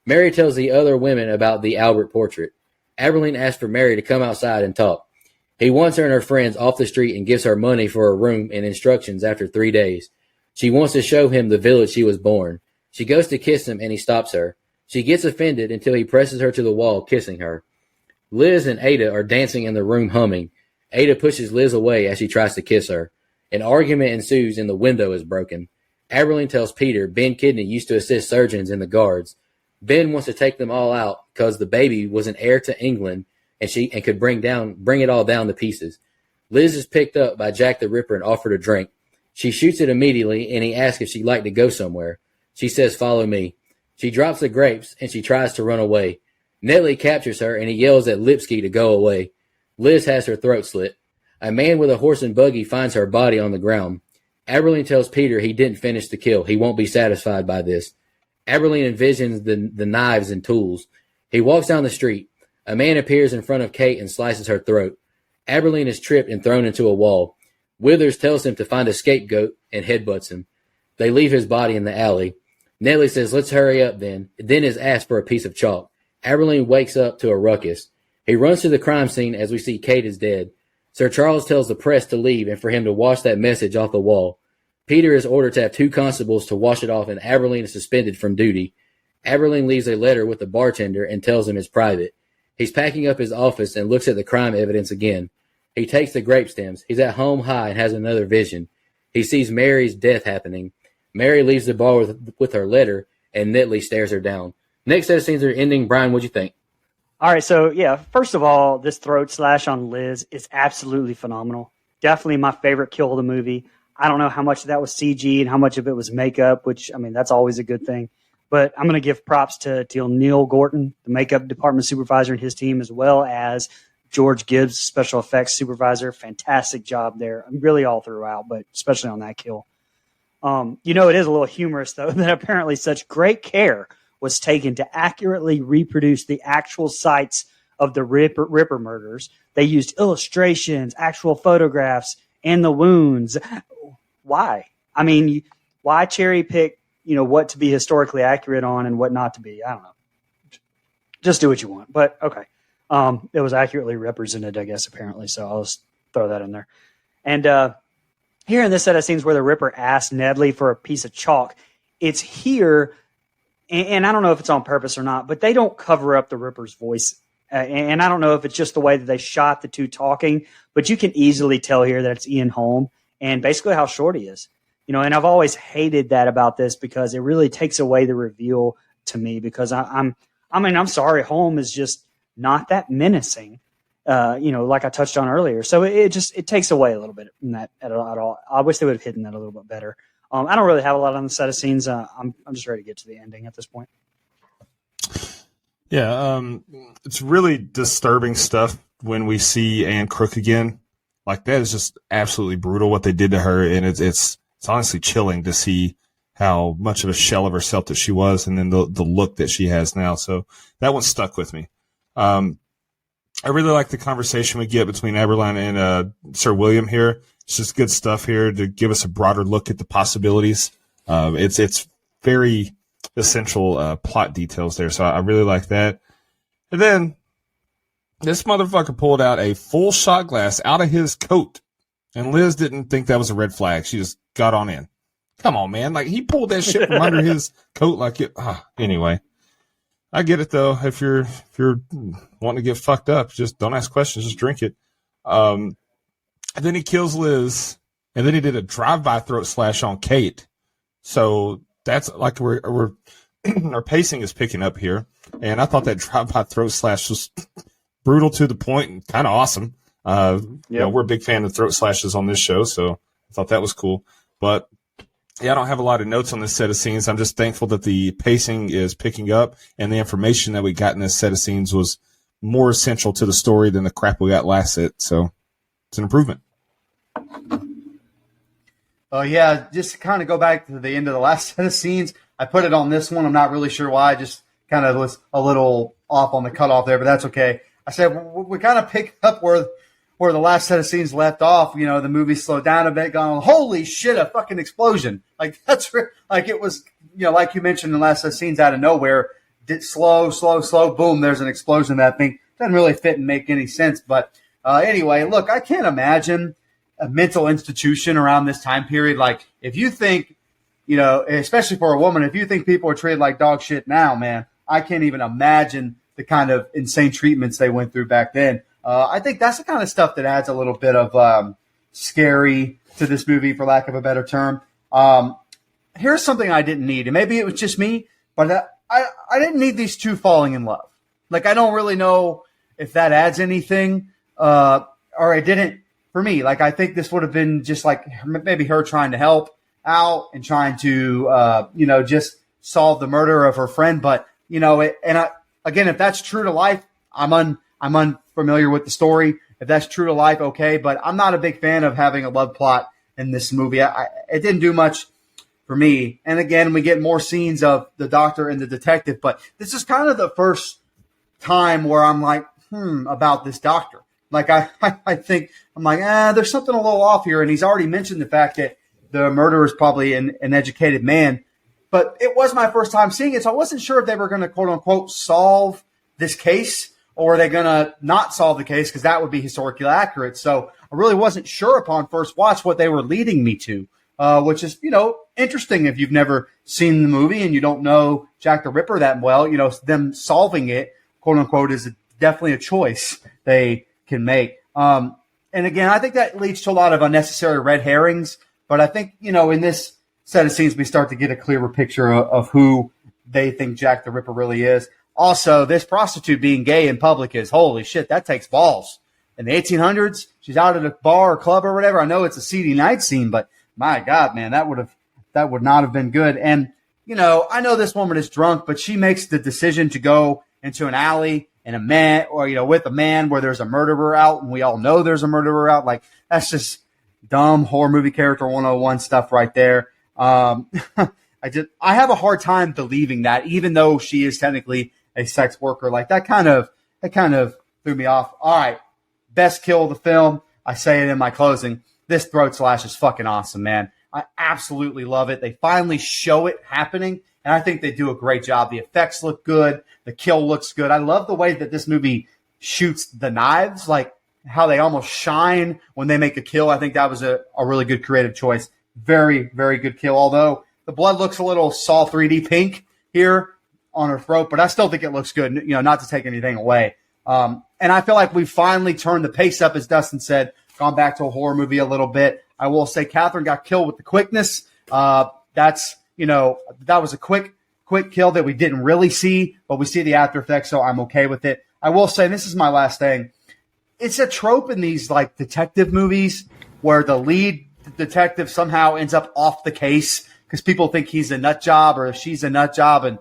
Mary tells the other women about the Albert portrait. Aberline asks for Mary to come outside and talk. He wants her and her friends off the street and gives her money for a room and instructions after 3 days. She wants to show him the village she was born. She goes to kiss him and he stops her. She gets offended until he presses her to the wall, kissing her. Liz and Ada are dancing in the room humming. Ada pushes Liz away as she tries to kiss her. An argument ensues and the window is broken. Aberline tells Peter Ben Kidney used to assist surgeons and the guards. Ben wants to take them all out because the baby was an heir to England and could bring it all down to pieces. Liz is picked up by Jack the Ripper and offered a drink. She shoots it immediately and he asks if she'd like to go somewhere. She says, "Follow me." She drops the grapes and she tries to run away. Netley captures her and he yells at Lipsky to go away. Liz has her throat slit. A man with a horse and buggy finds her body on the ground. Aberline tells Peter he didn't finish the kill. He won't be satisfied by this. Aberline envisions the knives and tools. He walks down the street. A man appears in front of Kate and slices her throat. Aberline is tripped and thrown into a wall. Withers tells him to find a scapegoat and headbutts him. They leave his body in the alley. Nedley says, let's hurry up then is asked for a piece of chalk. Aberline wakes up to a ruckus. He runs to the crime scene as we see Kate is dead. Sir Charles tells the press to leave and for him to wash that message off the wall. Peter is ordered to have 2 constables to wash it off, and Aberline is suspended from duty. Aberline leaves a letter with the bartender and tells him it's private. He's packing up his office and looks at the crime evidence again. He takes the grape stems. He's at home high and has another vision. He sees Mary's death happening. Mary leaves the bar with her letter, and Nedley stares her down. Next set of scenes are ending. Brian, what'd you think? All right, so yeah, first of all, this throat slash on Liz is absolutely phenomenal. Definitely my favorite kill of the movie. I don't know how much of that was CG and how much of it was makeup, which, I mean, that's always a good thing. But I'm going to give props to Neil Gorton, the makeup department supervisor, and his team, as well as George Gibbs, special effects supervisor. Fantastic job there. Really all throughout, but especially on that kill. It is a little humorous, though, that apparently such great care was taken to accurately reproduce the actual sites of the Ripper murders. They used illustrations, actual photographs, and the wounds. Why? I mean, why cherry pick, what to be historically accurate on and what not to be? I don't know. Just do what you want. But, okay. It was accurately represented, I guess, apparently. So I'll just throw that in there. And here in this set of scenes where the Ripper asked Nedley for a piece of chalk, it's here, and I don't know if it's on purpose or not, but they don't cover up the Ripper's voice. And I don't know if it's just the way that they shot the two talking, but you can easily tell here that it's Ian Holm and basically how short he is. And I've always hated that about this because it really takes away the reveal to me because I'm sorry, Holm is just not that menacing, like I touched on earlier. So it takes away a little bit from that at all. I wish they would have hidden that a little bit better. I don't really have a lot on the set of scenes. I'm just ready to get to the ending at this point. Yeah, it's really disturbing stuff when we see Anne Crook again. Like, that is just absolutely brutal what they did to her, and it's honestly chilling to see how much of a shell of herself that she was, and then the look that she has now. So that one stuck with me. I really like the conversation we get between Aberline and Sir William here. It's just good stuff here to give us a broader look at the possibilities. It's very essential plot details there, so I really like that. And then this motherfucker pulled out a full shot glass out of his coat, and Liz didn't think that was a red flag. She just got on in. Come on, man. Like, he pulled that shit from under his coat like it. Anyway, I get it, though. If you're wanting to get fucked up, just don't ask questions. Just drink it. And then he kills Liz, and then he did a drive-by throat slash on Kate. So that's like we're our pacing is picking up here, and I thought that drive-by throat slash was brutal to the point and kind of awesome. We're a big fan of throat slashes on this show, so I thought that was cool. But yeah, I don't have a lot of notes on this set of scenes. I'm just thankful that the pacing is picking up, and the information that we got in this set of scenes was more essential to the story than the crap we got last set. So it's an improvement. Yeah, just to kind of go back to the end of the last set of scenes, I put it on this one. I'm not really sure why. I just kind of was a little off on the cutoff there, but that's okay. I said we kind of pick up where the last set of scenes left off. The movie slowed down a bit, going, holy shit, a fucking explosion. Like, that's like it was, like you mentioned in the last set of scenes out of nowhere, slow, boom, there's an explosion. That thing doesn't really fit and make any sense. But anyway, look, I can't imagine a mental institution around this time period. Like, if you think, especially for a woman, if you think people are treated like dog shit now, man, I can't even imagine the kind of insane treatments they went through back then. I think that's the kind of stuff that adds a little bit of scary to this movie, for lack of a better term. Here's something I didn't need, and maybe it was just me, but I didn't need these two falling in love. Like, I don't really know if that adds anything, or it didn't for me. Like, I think this would have been just like maybe her trying to help out and trying to, just solve the murder of her friend. But, again, if that's true to life, I'm unfamiliar with the story. If that's true to life, okay. But I'm not a big fan of having a love plot in this movie. It didn't do much for me. And again, we get more scenes of the doctor and the detective, but this is kind of the first time where I'm like, about this doctor. Like, I think, I'm like, there's something a little off here. And he's already mentioned the fact that the murderer is probably an educated man. But it was my first time seeing it, so I wasn't sure if they were going to, quote unquote, solve this case, or are they going to not solve the case, because that would be historically accurate. So I really wasn't sure upon first watch what they were leading me to, which is, interesting if you've never seen the movie and you don't know Jack the Ripper that well. Them solving it, quote unquote, is definitely a choice they can make. And again, I think that leads to a lot of unnecessary red herrings. But I think, in this set of scenes, we start to get a clearer picture of who they think Jack the Ripper really is. Also, this prostitute being gay in public is, holy shit, that takes balls. In the 1800s, she's out at a bar or club or whatever. I know it's a seedy night scene, but my God, man, that would not have been good. And, I know this woman is drunk, but she makes the decision to go into an alley and a man, or, with a man where there's a murderer out, and we all know there's a murderer out. Like, that's just dumb horror movie character 101 stuff right there. I have a hard time believing that, even though she is technically a sex worker. Like, that kind of threw me off. All right. Best kill of the film. I say it in my closing. This throat slash is fucking awesome, man. I absolutely love it. They finally show it happening, and I think they do a great job. The effects look good. The kill looks good. I love the way that this movie shoots the knives, like how they almost shine when they make a kill. I think that was a really good creative choice. Very, very good kill, although the blood looks a little Saw 3D pink here on her throat, but I still think it looks good, not to take anything away. And I feel like we finally turned the pace up, as Dustin said, gone back to a horror movie a little bit. I will say Catherine got killed with the quickness. That was a quick kill that we didn't really see, but we see the after effects, so I'm okay with it. I will say, this is my last thing. It's a trope in these like detective movies where the lead detective somehow ends up off the case because people think he's a nut job or she's a nut job, and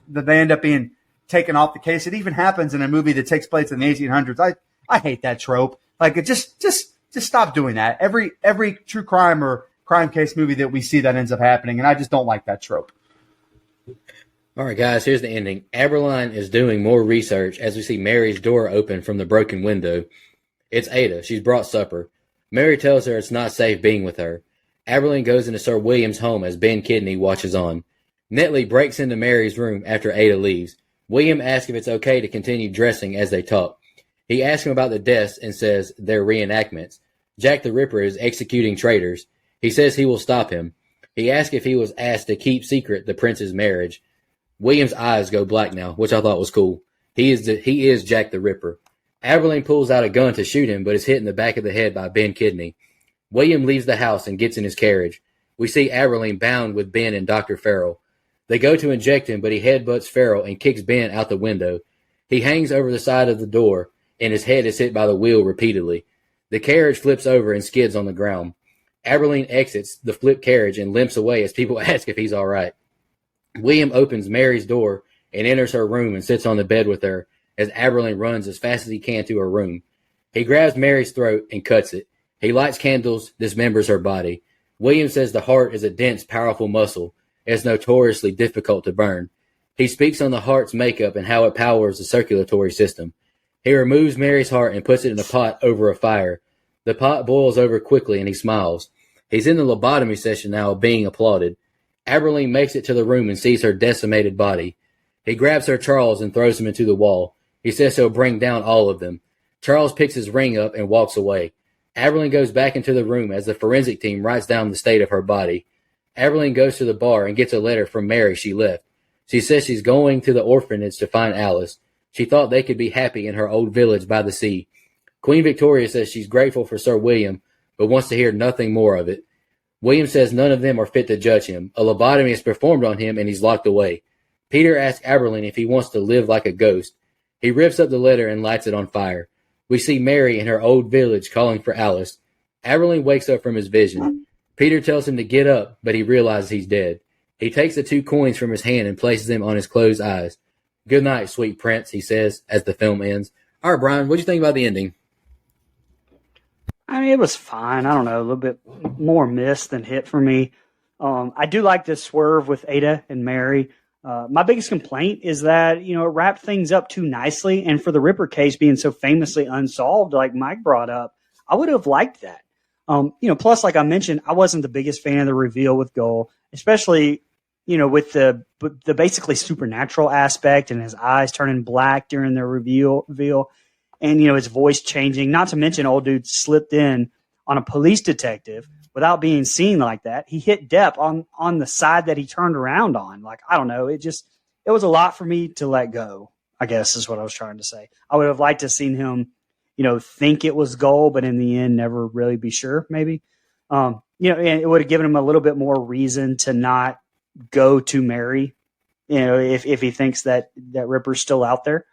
they end up being taken off the case. It even happens in a movie that takes place in the 1800s. I hate that trope. Like, it just stop doing that. Every true crime or crime case movie that we see, that ends up happening, and I just don't like that trope. All right, guys, here's the ending. Aberline is doing more research as we see Mary's door open from the broken window. It's Ada. She's brought supper. Mary tells her it's not safe being with her. Aberline goes into Sir William's home as Ben Kidney watches on. Netley breaks into Mary's room after Ada leaves. William asks if it's okay to continue dressing as they talk. He asks him about the deaths and says they're reenactments. Jack the Ripper is executing traitors. He says he will stop him. He asks if he was asked to keep secret the prince's marriage. William's eyes go black now, which I thought was cool. He is Jack the Ripper. Aberline pulls out a gun to shoot him, but is hit in the back of the head by Ben Kidney. William leaves the house and gets in his carriage. We see Aberline bound with Ben and Dr. Farrell. They go to inject him, but he headbutts Farrell and kicks Ben out the window. He hangs over the side of the door, and his head is hit by the wheel repeatedly. The carriage flips over and skids on the ground. Aberline exits the flipped carriage and limps away as people ask if he's all right. William opens Mary's door and enters her room and sits on the bed with her as Aberline runs as fast as he can to her room. He grabs Mary's throat and cuts it. He lights candles, dismembers her body. William says the heart is a dense, powerful muscle. It's notoriously difficult to burn. He speaks on the heart's makeup and how it powers the circulatory system. He removes Mary's heart and puts it in a pot over a fire. The pot boils over quickly and he smiles. He's in the lobotomy session now, being applauded. Aberline makes it to the room and sees her decimated body. He grabs Sir Charles and throws him into the wall. He says he'll bring down all of them. Charles picks his ring up and walks away. Aberline goes back into the room as the forensic team writes down the state of her body. Aberline goes to the bar and gets a letter from Mary she left. She says she's going to the orphanage to find Alice. She thought they could be happy in her old village by the sea. Queen Victoria says she's grateful for Sir William, but wants to hear nothing more of it. William says none of them are fit to judge him. A lobotomy is performed on him and he's locked away. Peter asks Aberline if he wants to live like a ghost. He rips up the letter and lights it on fire. We see Mary in her old village calling for Alice. Aberline wakes up from his vision. Peter tells him to get up, but he realizes he's dead. He takes the 2 coins from his hand and places them on his closed eyes. Good night, sweet prince, he says as the film ends. All right, Brian, what do you think about the ending? I mean, it was fine. I don't know, a little bit more miss than hit for me. I do like this swerve with Ada and Mary. My biggest complaint is that, it wrapped things up too nicely. And for the Ripper case being so famously unsolved, like Mike brought up, I would have liked that. Plus, like I mentioned, I wasn't the biggest fan of the reveal with Goal, especially, with the basically supernatural aspect and his eyes turning black during the reveal and, his voice changing. Not to mention, old dude slipped in on a police detective without being seen like that. He hit Depp on the side that he turned around on. Like, I don't know. It was a lot for me to let go, I guess is what I was trying to say. I would have liked to have seen him, think it was Goal, but in the end, never really be sure, maybe. And it would have given him a little bit more reason to not go to Mary, if he thinks that Ripper's still out there.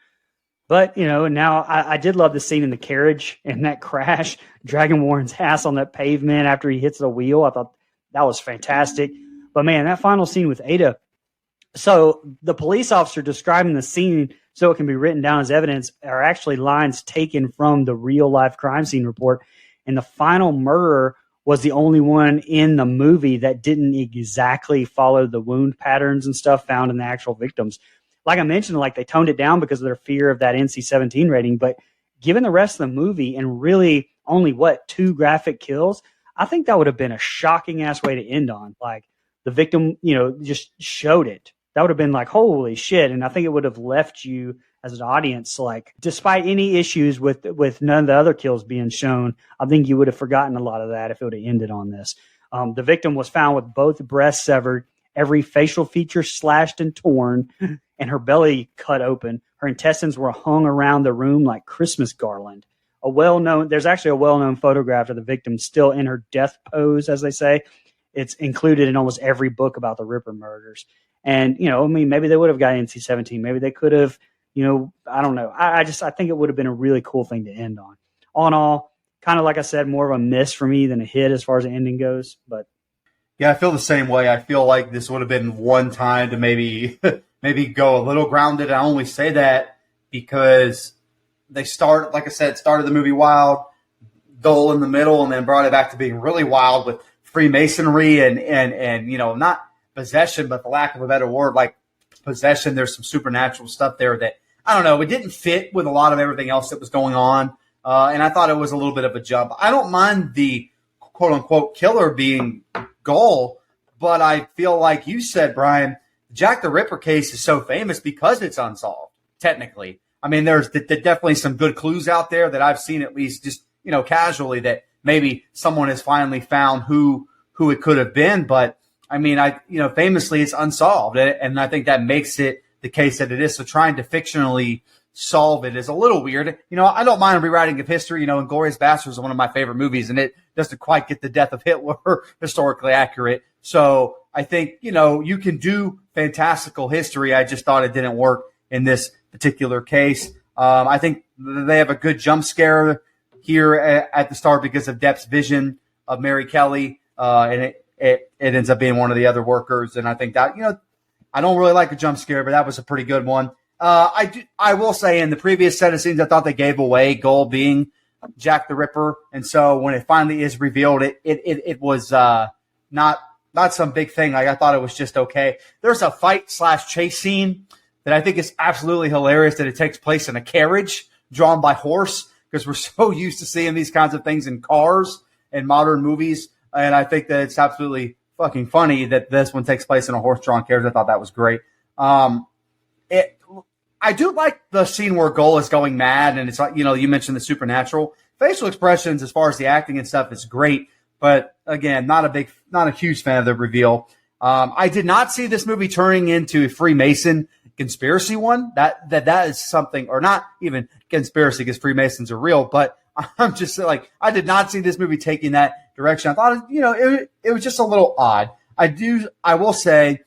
But, now I did love the scene in the carriage and that crash, dragging Warren's ass on that pavement after he hits the wheel. I thought that was fantastic. But, man, that final scene with Ada. So the police officer describing the scene so it can be written down as evidence are actually lines taken from the real-life crime scene report. And the final murderer was the only one in the movie that didn't exactly follow the wound patterns and stuff found in the actual victims. Like I mentioned, like they toned it down because of their fear of that NC-17 rating. But given the rest of the movie and really only, 2 graphic kills, I think that would have been a shocking-ass way to end on. Like the victim, just showed it. That would have been like, holy shit. And I think it would have left you as an audience, like, despite any issues with none of the other kills being shown, I think you would have forgotten a lot of that if it would have ended on this. The victim was found with both breasts severed, every facial feature slashed and torn, and her belly cut open. Her intestines were hung around the room like Christmas garland. There's actually a well-known photograph of the victim still in her death pose, as they say. It's included in almost every book about the Ripper murders. And, maybe they would have got NC-17. Maybe they could have, I don't know. I think it would have been a really cool thing to end on. All in all, kind of like I said, more of a miss for me than a hit as far as the ending goes. But yeah, I feel the same way. I feel like this would have been one time to maybe go a little grounded. I only say that because they started the movie wild, dull in the middle, and then brought it back to being really wild with Freemasonry and not possession, but for lack of a better word, like possession. There's some supernatural stuff there that, I don't know, it didn't fit with a lot of everything else that was going on. And I thought it was a little bit of a jump. I don't mind the quote unquote killer being Goal, but I feel like you said, Brian, Jack the Ripper case is so famous because it's unsolved, technically. I mean, there's definitely some good clues out there that I've seen, at least just, casually, that maybe someone has finally found who it could have been. But I mean, famously it's unsolved, and I think that makes it the case that it is. So trying to fictionally solve it is a little weird. I don't mind rewriting of history. Inglourious Basterds is one of my favorite movies, and it doesn't quite get the death of Hitler historically accurate. So I think, you can do fantastical history. I just thought it didn't work in this particular case. I think they have a good jump scare here at the start because of Depp's vision of Mary Kelly, and it ends up being one of the other workers. And I think that, I don't really like a jump scare, but that was a pretty good one. I will say in the previous set of scenes, I thought they gave away Goal being Jack the Ripper. And so when it finally is revealed, it was not some big thing. Like, I thought it was just okay. There's a fight/chase scene that I think is absolutely hilarious that it takes place in a carriage drawn by horse, because we're so used to seeing these kinds of things in cars in modern movies. And I think that it's absolutely fucking funny that this one takes place in a horse-drawn carriage. I thought that was great. I do like the scene where Goal is going mad, and it's like, you mentioned the supernatural. Facial expressions as far as the acting and stuff is great, but again, not a huge fan of the reveal. I did not see this movie turning into a Freemason conspiracy one. That is something, or not even conspiracy because Freemasons are real, but I'm just like, I did not see this movie taking that direction. I thought, it was just a little odd. I will say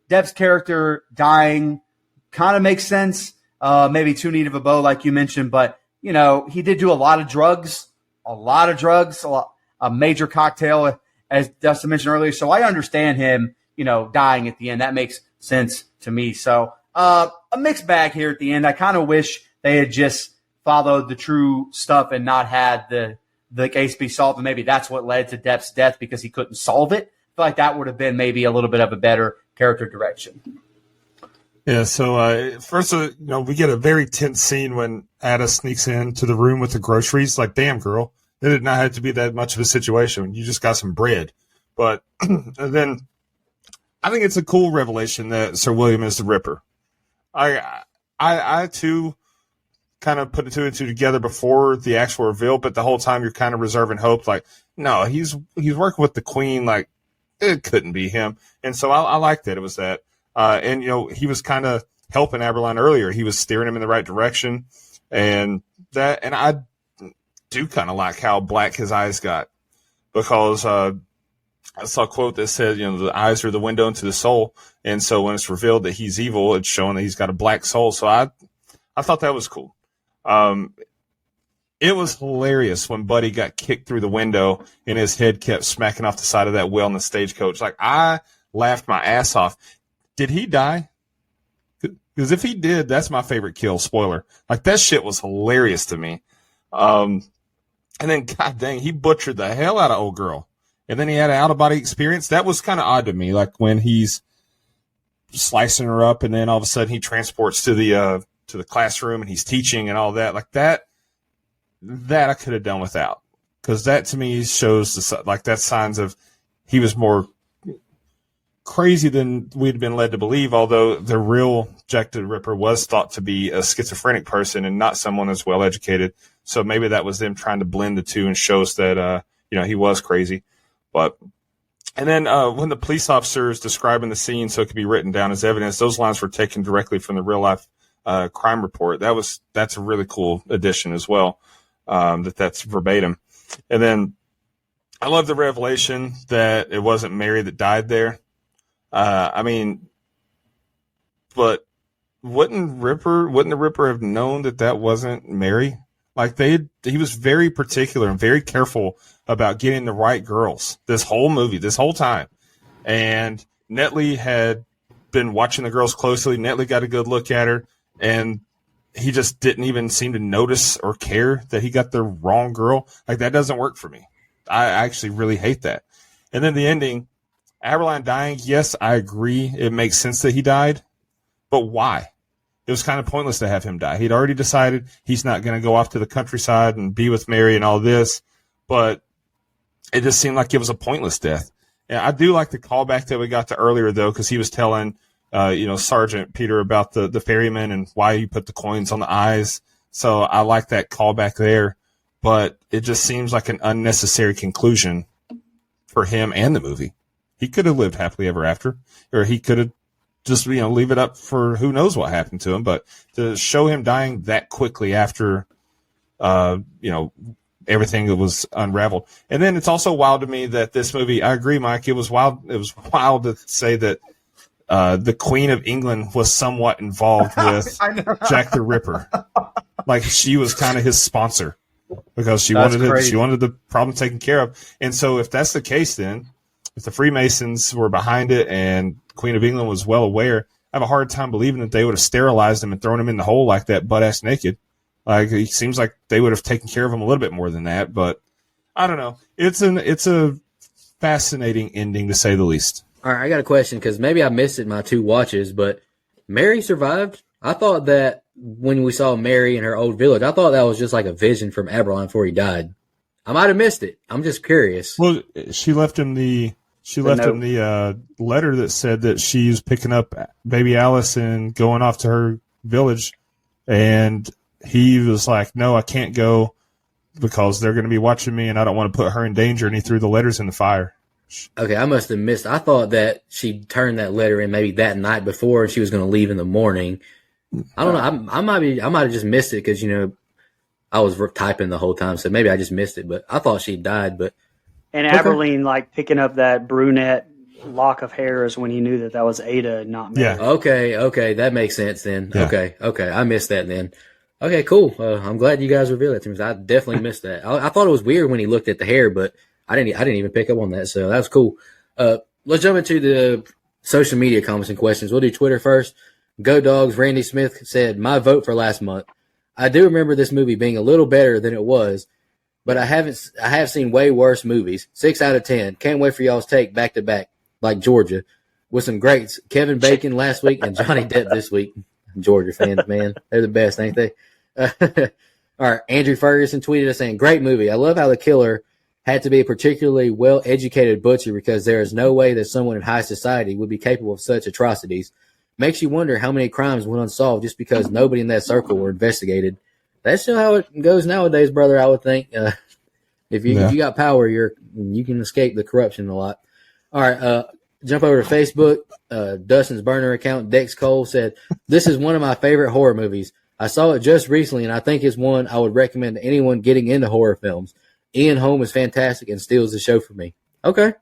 Depp's character dying kind of makes sense. Maybe too neat of a bow, like you mentioned, but he did do a lot of drugs, a major cocktail, as Dustin mentioned earlier. So I understand him, dying at the end. That makes sense to me. So a mixed bag here at the end. I kind of wish they had just followed the true stuff and not had the case be solved. And maybe that's what led to Depp's death, because he couldn't solve it. I feel like that would have been maybe a little bit of a better character direction. Yeah, so first, we get a very tense scene when Ada sneaks into the room with the groceries. Like, damn, girl, It did not have to be that much of a situation. You just got some bread. But then I think it's a cool revelation that Sir William is the Ripper. I too kind of put the two and two together before the actual reveal, but the whole time you're kind of reserving hope. Like, no, he's working with the Queen. Like, it couldn't be him. And so I liked that it was that. And, he was kind of helping Aberline earlier. He was steering him in the right direction. And I do kind of like how black his eyes got, because I saw a quote that said, the eyes are the window into the soul. And so when it's revealed that he's evil, it's showing that he's got a black soul. So I thought that was cool. It was hilarious when Buddy got kicked through the window and his head kept smacking off the side of that well in the stagecoach. Like, I laughed my ass off. Did he die? Because if he did, that's my favorite kill. Spoiler. Like, that shit was hilarious to me. And then, god dang, he butchered the hell out of old girl. And then he had an out-of-body experience. That was kind of odd to me. Like, when he's slicing her up and then all of a sudden he transports to the classroom and he's teaching and all that. Like, that I could have done without. Because that, to me, shows that signs of he was more crazy than we'd been led to believe, although the real Jack the Ripper was thought to be a schizophrenic person and not someone that's well educated. So maybe that was them trying to blend the two and shows that he was crazy. And then when the police officer is describing the scene so it could be written down as evidence, those lines were taken directly from the real life crime report. That's a really cool addition as well. That's verbatim. And then I love the revelation that it wasn't Mary that died there. But wouldn't the Ripper have known that wasn't Mary? Like, he was very particular and very careful about getting the right girls this whole movie, this whole time. And Netley had been watching the girls closely. Netley got a good look at her, and he just didn't even seem to notice or care that he got the wrong girl. Like, that doesn't work for me. I actually really hate that. And then the ending, Aberline dying, yes, I agree. It makes sense that he died, but why? It was kind of pointless to have him die. He'd already decided he's not going to go off to the countryside and be with Mary and all this, but it just seemed like it was a pointless death. And I do like the callback that we got to earlier, though, because he was telling, Sergeant Peter about the ferryman and why he put the coins on the eyes. So I like that callback there, but it just seems like an unnecessary conclusion for him and the movie. He could have lived happily ever after, or he could have just, leave it up for who knows what happened to him. But to show him dying that quickly after, everything that was unraveled. And then it's also wild to me that this movie, I agree, Mike, it was wild. It was wild to say that the Queen of England was somewhat involved with Jack the Ripper. Like, she was kind of his sponsor because she wanted the problem taken care of. And so if that's the case, then if the Freemasons were behind it and Queen of England was well aware, I have a hard time believing that they would have sterilized him and thrown him in the hole like that, butt-ass naked. Like, it seems like they would have taken care of him a little bit more than that, but I don't know. It's a fascinating ending, to say the least. All right, I got a question, because maybe I missed it in my two watches, but Mary survived? I thought that when we saw Mary in her old village, I thought that was just like a vision from Aberline before he died. I might have missed it. I'm just curious. Well, she left him the letter that said that she's picking up baby Alice and going off to her village, and he was like, no, I can't go because they're going to be watching me and I don't want to put her in danger, and he threw the letters in the fire. Okay, I must have missed. I thought that she turned that letter in maybe that night before and she was going to leave in the morning. I don't know. I might have just missed it because, I was typing the whole time, so maybe I just missed it, but I thought she died. But And Aberline, like, picking up that brunette lock of hair is when he knew that was Ada, not Mary. Yeah. Okay, that makes sense then. Yeah. Okay, I missed that then. Okay, cool. I'm glad you guys revealed that to me. I definitely missed that. I thought it was weird when he looked at the hair, but I didn't even pick up on that, so that was cool. Let's jump into the social media comments and questions. We'll do Twitter first. Go Dogs. Randy Smith said, my vote for last month. I do remember this movie being a little better than it was, but I have seen way worse movies. 6 out of 10. Can't wait for y'all's take back to back, like Georgia, with some greats. Kevin Bacon last week and Johnny Depp this week. Georgia fans, man, they're the best, ain't they? All right, Andrew Ferguson tweeted us saying, great movie. I love how the killer had to be a particularly well-educated butcher because there is no way that someone in high society would be capable of such atrocities. Makes you wonder how many crimes went unsolved just because nobody in that circle were investigated. That's still how it goes nowadays, brother, I would think. If you got power, you can escape the corruption a lot. All right, jump over to Facebook. Dustin's burner account, Dex Cole, said, this is one of my favorite horror movies. I saw it just recently, and I think it's one I would recommend to anyone getting into horror films. Ian Holm is fantastic and steals the show for me. Okay.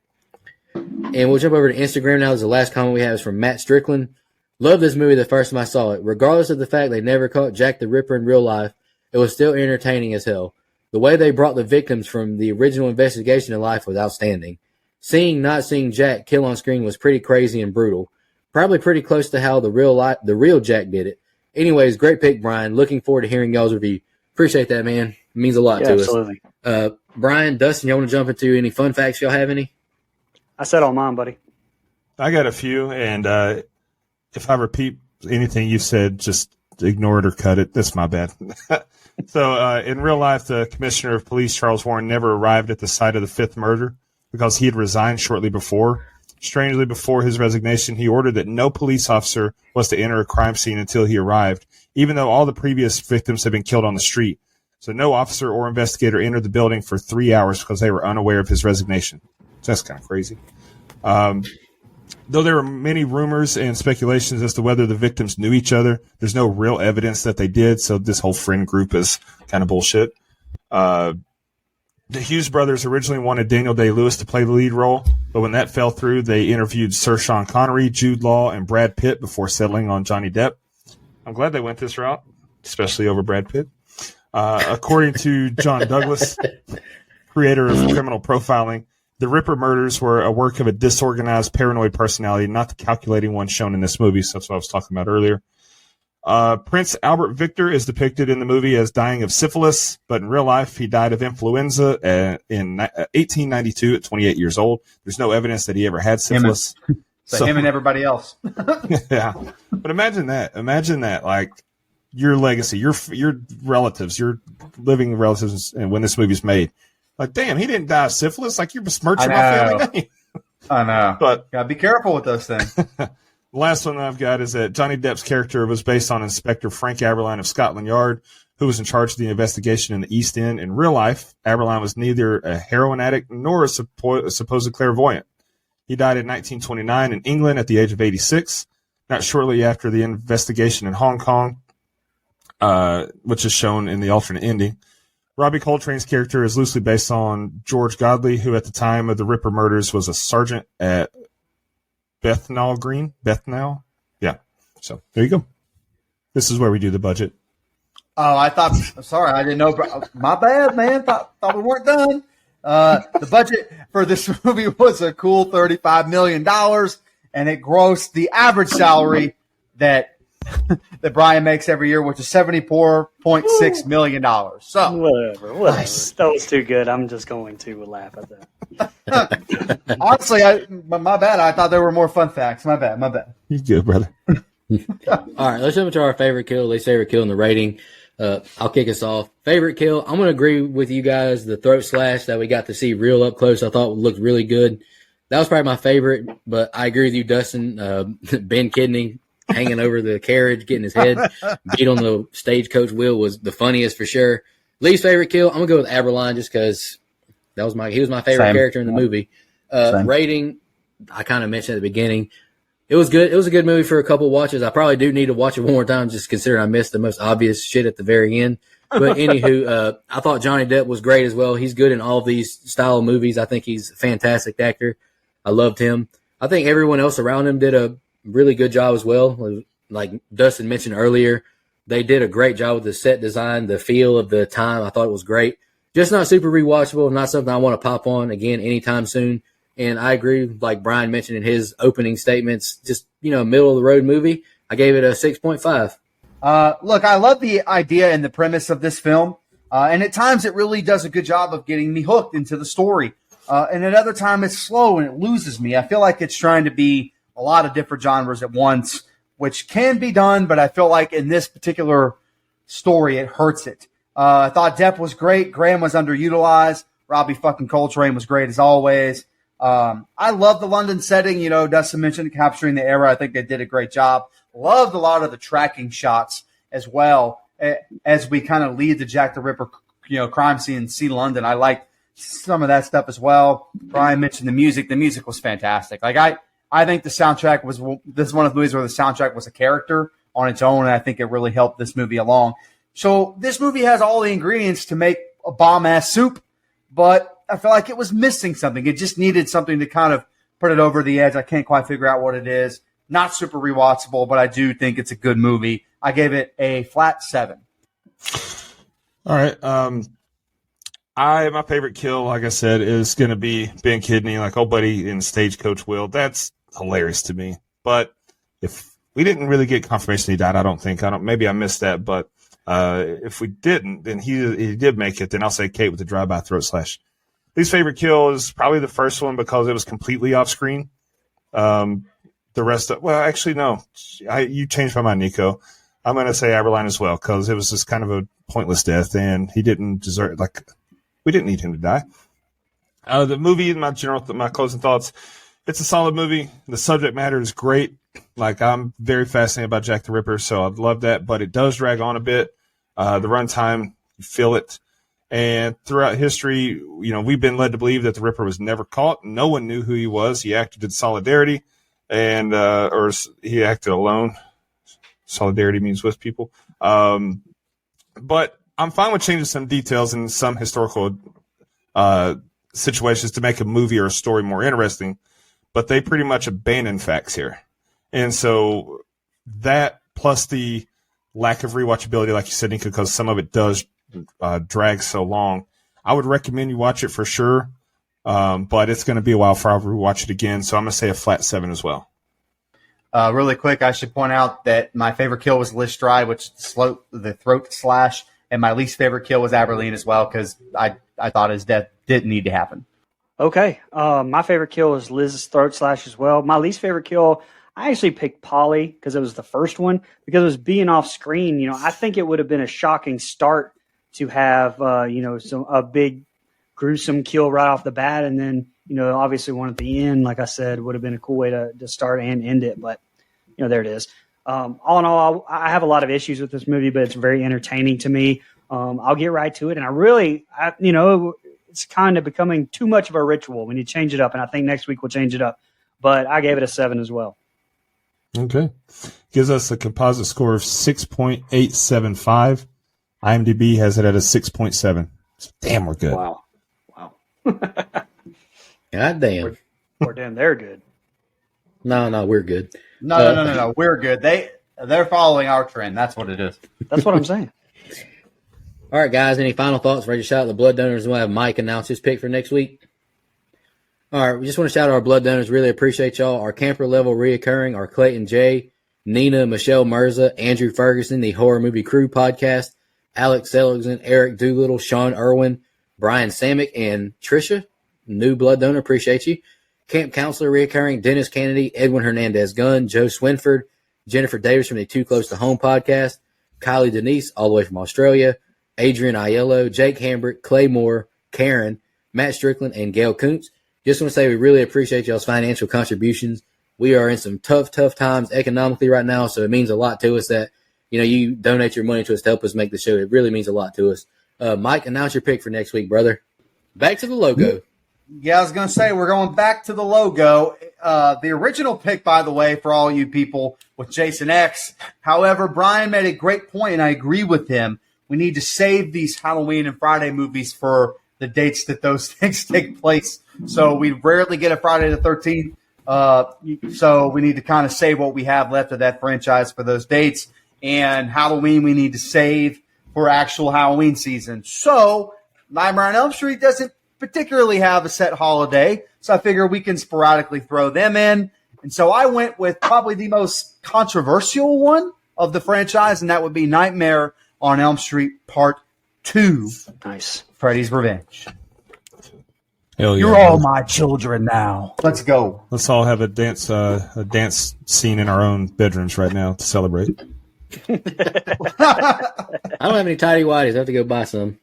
And we'll jump over to Instagram now. This is the last comment we have is from Matt Strickland. Love this movie the first time I saw it. Regardless of the fact they never caught Jack the Ripper in real life, it was still entertaining as hell. The way they brought the victims from the original investigation to life was outstanding. Not seeing Jack kill on screen was pretty crazy and brutal. Probably pretty close to how the real Jack did it. Anyways, great pick, Brian. Looking forward to hearing y'all's review. Appreciate that, man. It means a lot to absolutely. us. Brian, Dustin, y'all want to jump into any fun facts? Y'all have any? I said all mine, buddy. I got a few, and if I repeat anything you said, just ignore it or cut it. That's my bad. So in real life, the commissioner of police, Charles Warren, never arrived at the site of the fifth murder because he had resigned shortly before. Strangely, before his resignation, he ordered that no police officer was to enter a crime scene until he arrived, even though all the previous victims had been killed on the street. So no officer or investigator entered the building for 3 hours because they were unaware of his resignation. So that's kind of crazy. Though there were many rumors and speculations as to whether the victims knew each other, there's no real evidence that they did, so this whole friend group is kind of bullshit. The Hughes brothers originally wanted Daniel Day-Lewis to play the lead role, but when that fell through, they interviewed Sir Sean Connery, Jude Law, and Brad Pitt before settling on Johnny Depp. I'm glad they went this route, especially over Brad Pitt. According to John Douglas, creator of Criminal Profiling, the Ripper murders were a work of a disorganized, paranoid personality, not the calculating one shown in this movie. So that's what I was talking about earlier. Prince Albert Victor is depicted in the movie as dying of syphilis, but in real life, he died of influenza in 1892 at 28 years old. There's no evidence that he ever had syphilis. Him and everybody else. Yeah. But imagine that, like, your legacy, your relatives, your living relatives, and when this movie's made, like, damn, he didn't die of syphilis. Like, you're besmirching my family name. I know. But gotta be careful with those things. The last one I've got is that Johnny Depp's character was based on Inspector Frank Aberline of Scotland Yard, who was in charge of the investigation in the East End. In real life, Aberline was neither a heroin addict nor a supposed clairvoyant. He died in 1929 in England at the age of 86, not shortly after the investigation in Hong Kong, which is shown in the alternate ending. Robbie Coltrane's character is loosely based on George Godley, who at the time of the Ripper murders was a sergeant at Bethnal Green. Bethnal? Yeah. So there you go. This is where we do the budget. Oh, sorry, I didn't know. My bad, man. Thought we weren't done. The budget for this movie was a cool $35 million, and it grossed the average salary that Brian makes every year, which is $74.6 million. So Whatever. Nice. That was too good. I'm just going to laugh at that. Honestly, my bad. I thought there were more fun facts. My bad. You good, brother. All right, let's jump into our favorite kill, least favorite kill in the rating. I'll kick us off. Favorite kill, I'm going to agree with you guys. The throat slash that we got to see real up close, I thought looked really good. That was probably my favorite, but I agree with you, Dustin. Ben Kidney hanging over the carriage, getting his head beat on the stagecoach wheel was the funniest for sure. Least favorite kill, I'm going to go with Aberline just because he was my favorite character in the movie. Rating, I kind of mentioned at the beginning. It was good. It was a good movie for a couple watches. I probably do need to watch it one more time just considering I missed the most obvious shit at the very end. But anywho, I thought Johnny Depp was great as well. He's good in all of these style of movies. I think he's a fantastic actor. I loved him. I think everyone else around him did a really good job as well. Like Dustin mentioned earlier, they did a great job with the set design, the feel of the time. I thought it was great. Just not super rewatchable, not something I want to pop on again anytime soon. And I agree, like Brian mentioned in his opening statements, just, middle of the road movie. I gave it a 6.5. Look, I love the idea and the premise of this film. And at times it really does a good job of getting me hooked into the story. And at other times it's slow and it loses me. I feel like it's trying to be a lot of different genres at once, which can be done, but I feel like in this particular story, it hurts it. I thought Depp was great. Graham was underutilized. Robbie fucking Coltrane was great as always. I love the London setting. You know, Dustin mentioned capturing the era. I think they did a great job. Loved a lot of the tracking shots as well as we kind of lead the Jack the Ripper, crime scene, see London. I liked some of that stuff as well. Brian mentioned the music. The music was fantastic. Like I think the soundtrack this is one of the movies where the soundtrack was a character on its own, and I think it really helped this movie along. So this movie has all the ingredients to make a bomb-ass soup, but I feel like it was missing something. It just needed something to kind of put it over the edge. I can't quite figure out what it is. Not super rewatchable, but I do think it's a good movie. I gave it a flat 7. All right. My favorite kill, like I said, is going to be Ben Kidney, like old buddy in Stagecoach Will. That's hilarious to me. But if we didn't really get confirmation he died, I don't think. Maybe I missed that. But if we didn't, then he did make it. Then I'll say Kate with the drive-by throat slash. Least favorite kill is probably the first one because it was completely off screen. The rest of, well, actually, no. You changed my mind, Nico. I'm going to say Aberline as well because it was just kind of a pointless death, and he didn't deserve, we didn't need him to die. The movie, my closing thoughts, it's a solid movie. The subject matter is great. Like, I'm very fascinated about Jack the Ripper, so I'd love that, but it does drag on a bit. The runtime, you feel it. And throughout history, we've been led to believe that the Ripper was never caught. No one knew who he was. He acted in solidarity, and or he acted alone. Solidarity means with people. But I'm fine with changing some details in some historical situations to make a movie or a story more interesting. But they pretty much abandon facts here. And so that plus the lack of rewatchability, like you said, Nico, because some of it does drag so long, I would recommend you watch it for sure. But it's going to be a while before I rewatch it again. So I'm going to say a flat 7 as well. Really quick, I should point out that my favorite kill was Liz Stride, which the throat slash, and my least favorite kill was Aberline as well because I thought his death didn't need to happen. Okay. My favorite kill is Liz's throat slash as well. My least favorite kill, I actually picked Polly because it was the first one because it was being off screen. I think it would have been a shocking start to have, a big gruesome kill right off the bat. And then, obviously one at the end, like I said, would have been a cool way to start and end it. But, there it is. All in all, I have a lot of issues with this movie, but it's very entertaining to me. I'll get right to it. And it's kind of becoming too much of a ritual. We need to change it up. And I think next week we'll change it up. But I gave it a 7 as well. Okay. Gives us a composite score of 6.875. IMDb has it at a 6.7. So damn, we're good. Wow. God damn. Or damn, they're good. No, we're good. No. We're good. They're following our trend. That's what it is. That's what I'm saying. All right, guys. Any final thoughts? Ready to shout out the blood donors? We'll have Mike announce his pick for next week. All right, we just want to shout out our blood donors. Really appreciate y'all. Our camper level reoccurring are Clayton J, Nina, Michelle Mirza, Andrew Ferguson, the Horror Movie Crew podcast, Alex Seligson, Eric Doolittle, Sean Irwin, Brian Samick, and Trisha, new blood donor. Appreciate you. Camp counselor reoccurring, Dennis Kennedy, Edwin Hernandez Gunn, Joe Swinford, Jennifer Davis from the Too Close to Home podcast, Kylie Denise, all the way from Australia, Adrian Aiello, Jake Hambrick, Clay Moore, Karen, Matt Strickland, and Gail Kuntz. Just want to say we really appreciate y'all's financial contributions. We are in some tough times economically right now, so it means a lot to us that, you donate your money to us to help us make the show. It really means a lot to us. Mike, announce your pick for next week, brother. Back to the logo. Yeah, I was going to say we're going back to the logo. The original pick, by the way, for all you people with Jason X. However, Brian made a great point, and I agree with him. We need to save these Halloween and Friday movies for the dates that those things take place. So we rarely get a Friday the 13th. So we need to kind of save what we have left of that franchise for those dates. And Halloween we need to save for actual Halloween season. So Nightmare on Elm Street doesn't particularly have a set holiday. So I figure we can sporadically throw them in. And so I went with probably the most controversial one of the franchise, and that would be Nightmare on Elm Street Part 2. Nice. Freddy's Revenge. Hell yeah. You're all my children now. Let's go. Let's all have a dance scene in our own bedrooms right now to celebrate. I don't have any tidy whities. I have to go buy some.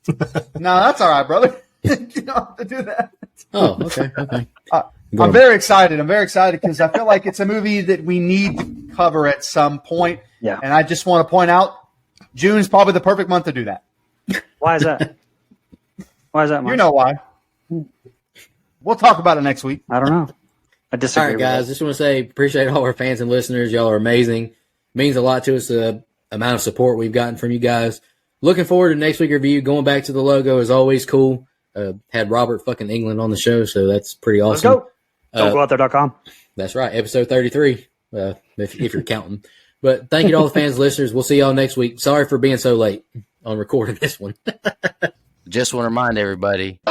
No, that's all right, brother. You don't have to do that. Oh, okay. Okay. I'm very excited. I'm very excited because I feel like it's a movie that we need to cover at some point. Yeah. And I just want to point out, June is probably the perfect month to do that. Why is that? Why is that, Mike? You know why. We'll talk about it next week. I don't know. I All disagree. right, with guys. that. Just want to say appreciate all our fans and listeners. Y'all are amazing. Means a lot to us, the amount of support we've gotten from you guys. Looking forward to next week review. Going back to the logo is always cool. Had Robert fucking England on the show, so that's pretty Let's awesome. go. Don't go out there.com. That's right. Episode 33, if you're counting. But thank you to all the fans and listeners. We'll see y'all next week. Sorry for being so late on recording this one. Just want to remind everybody.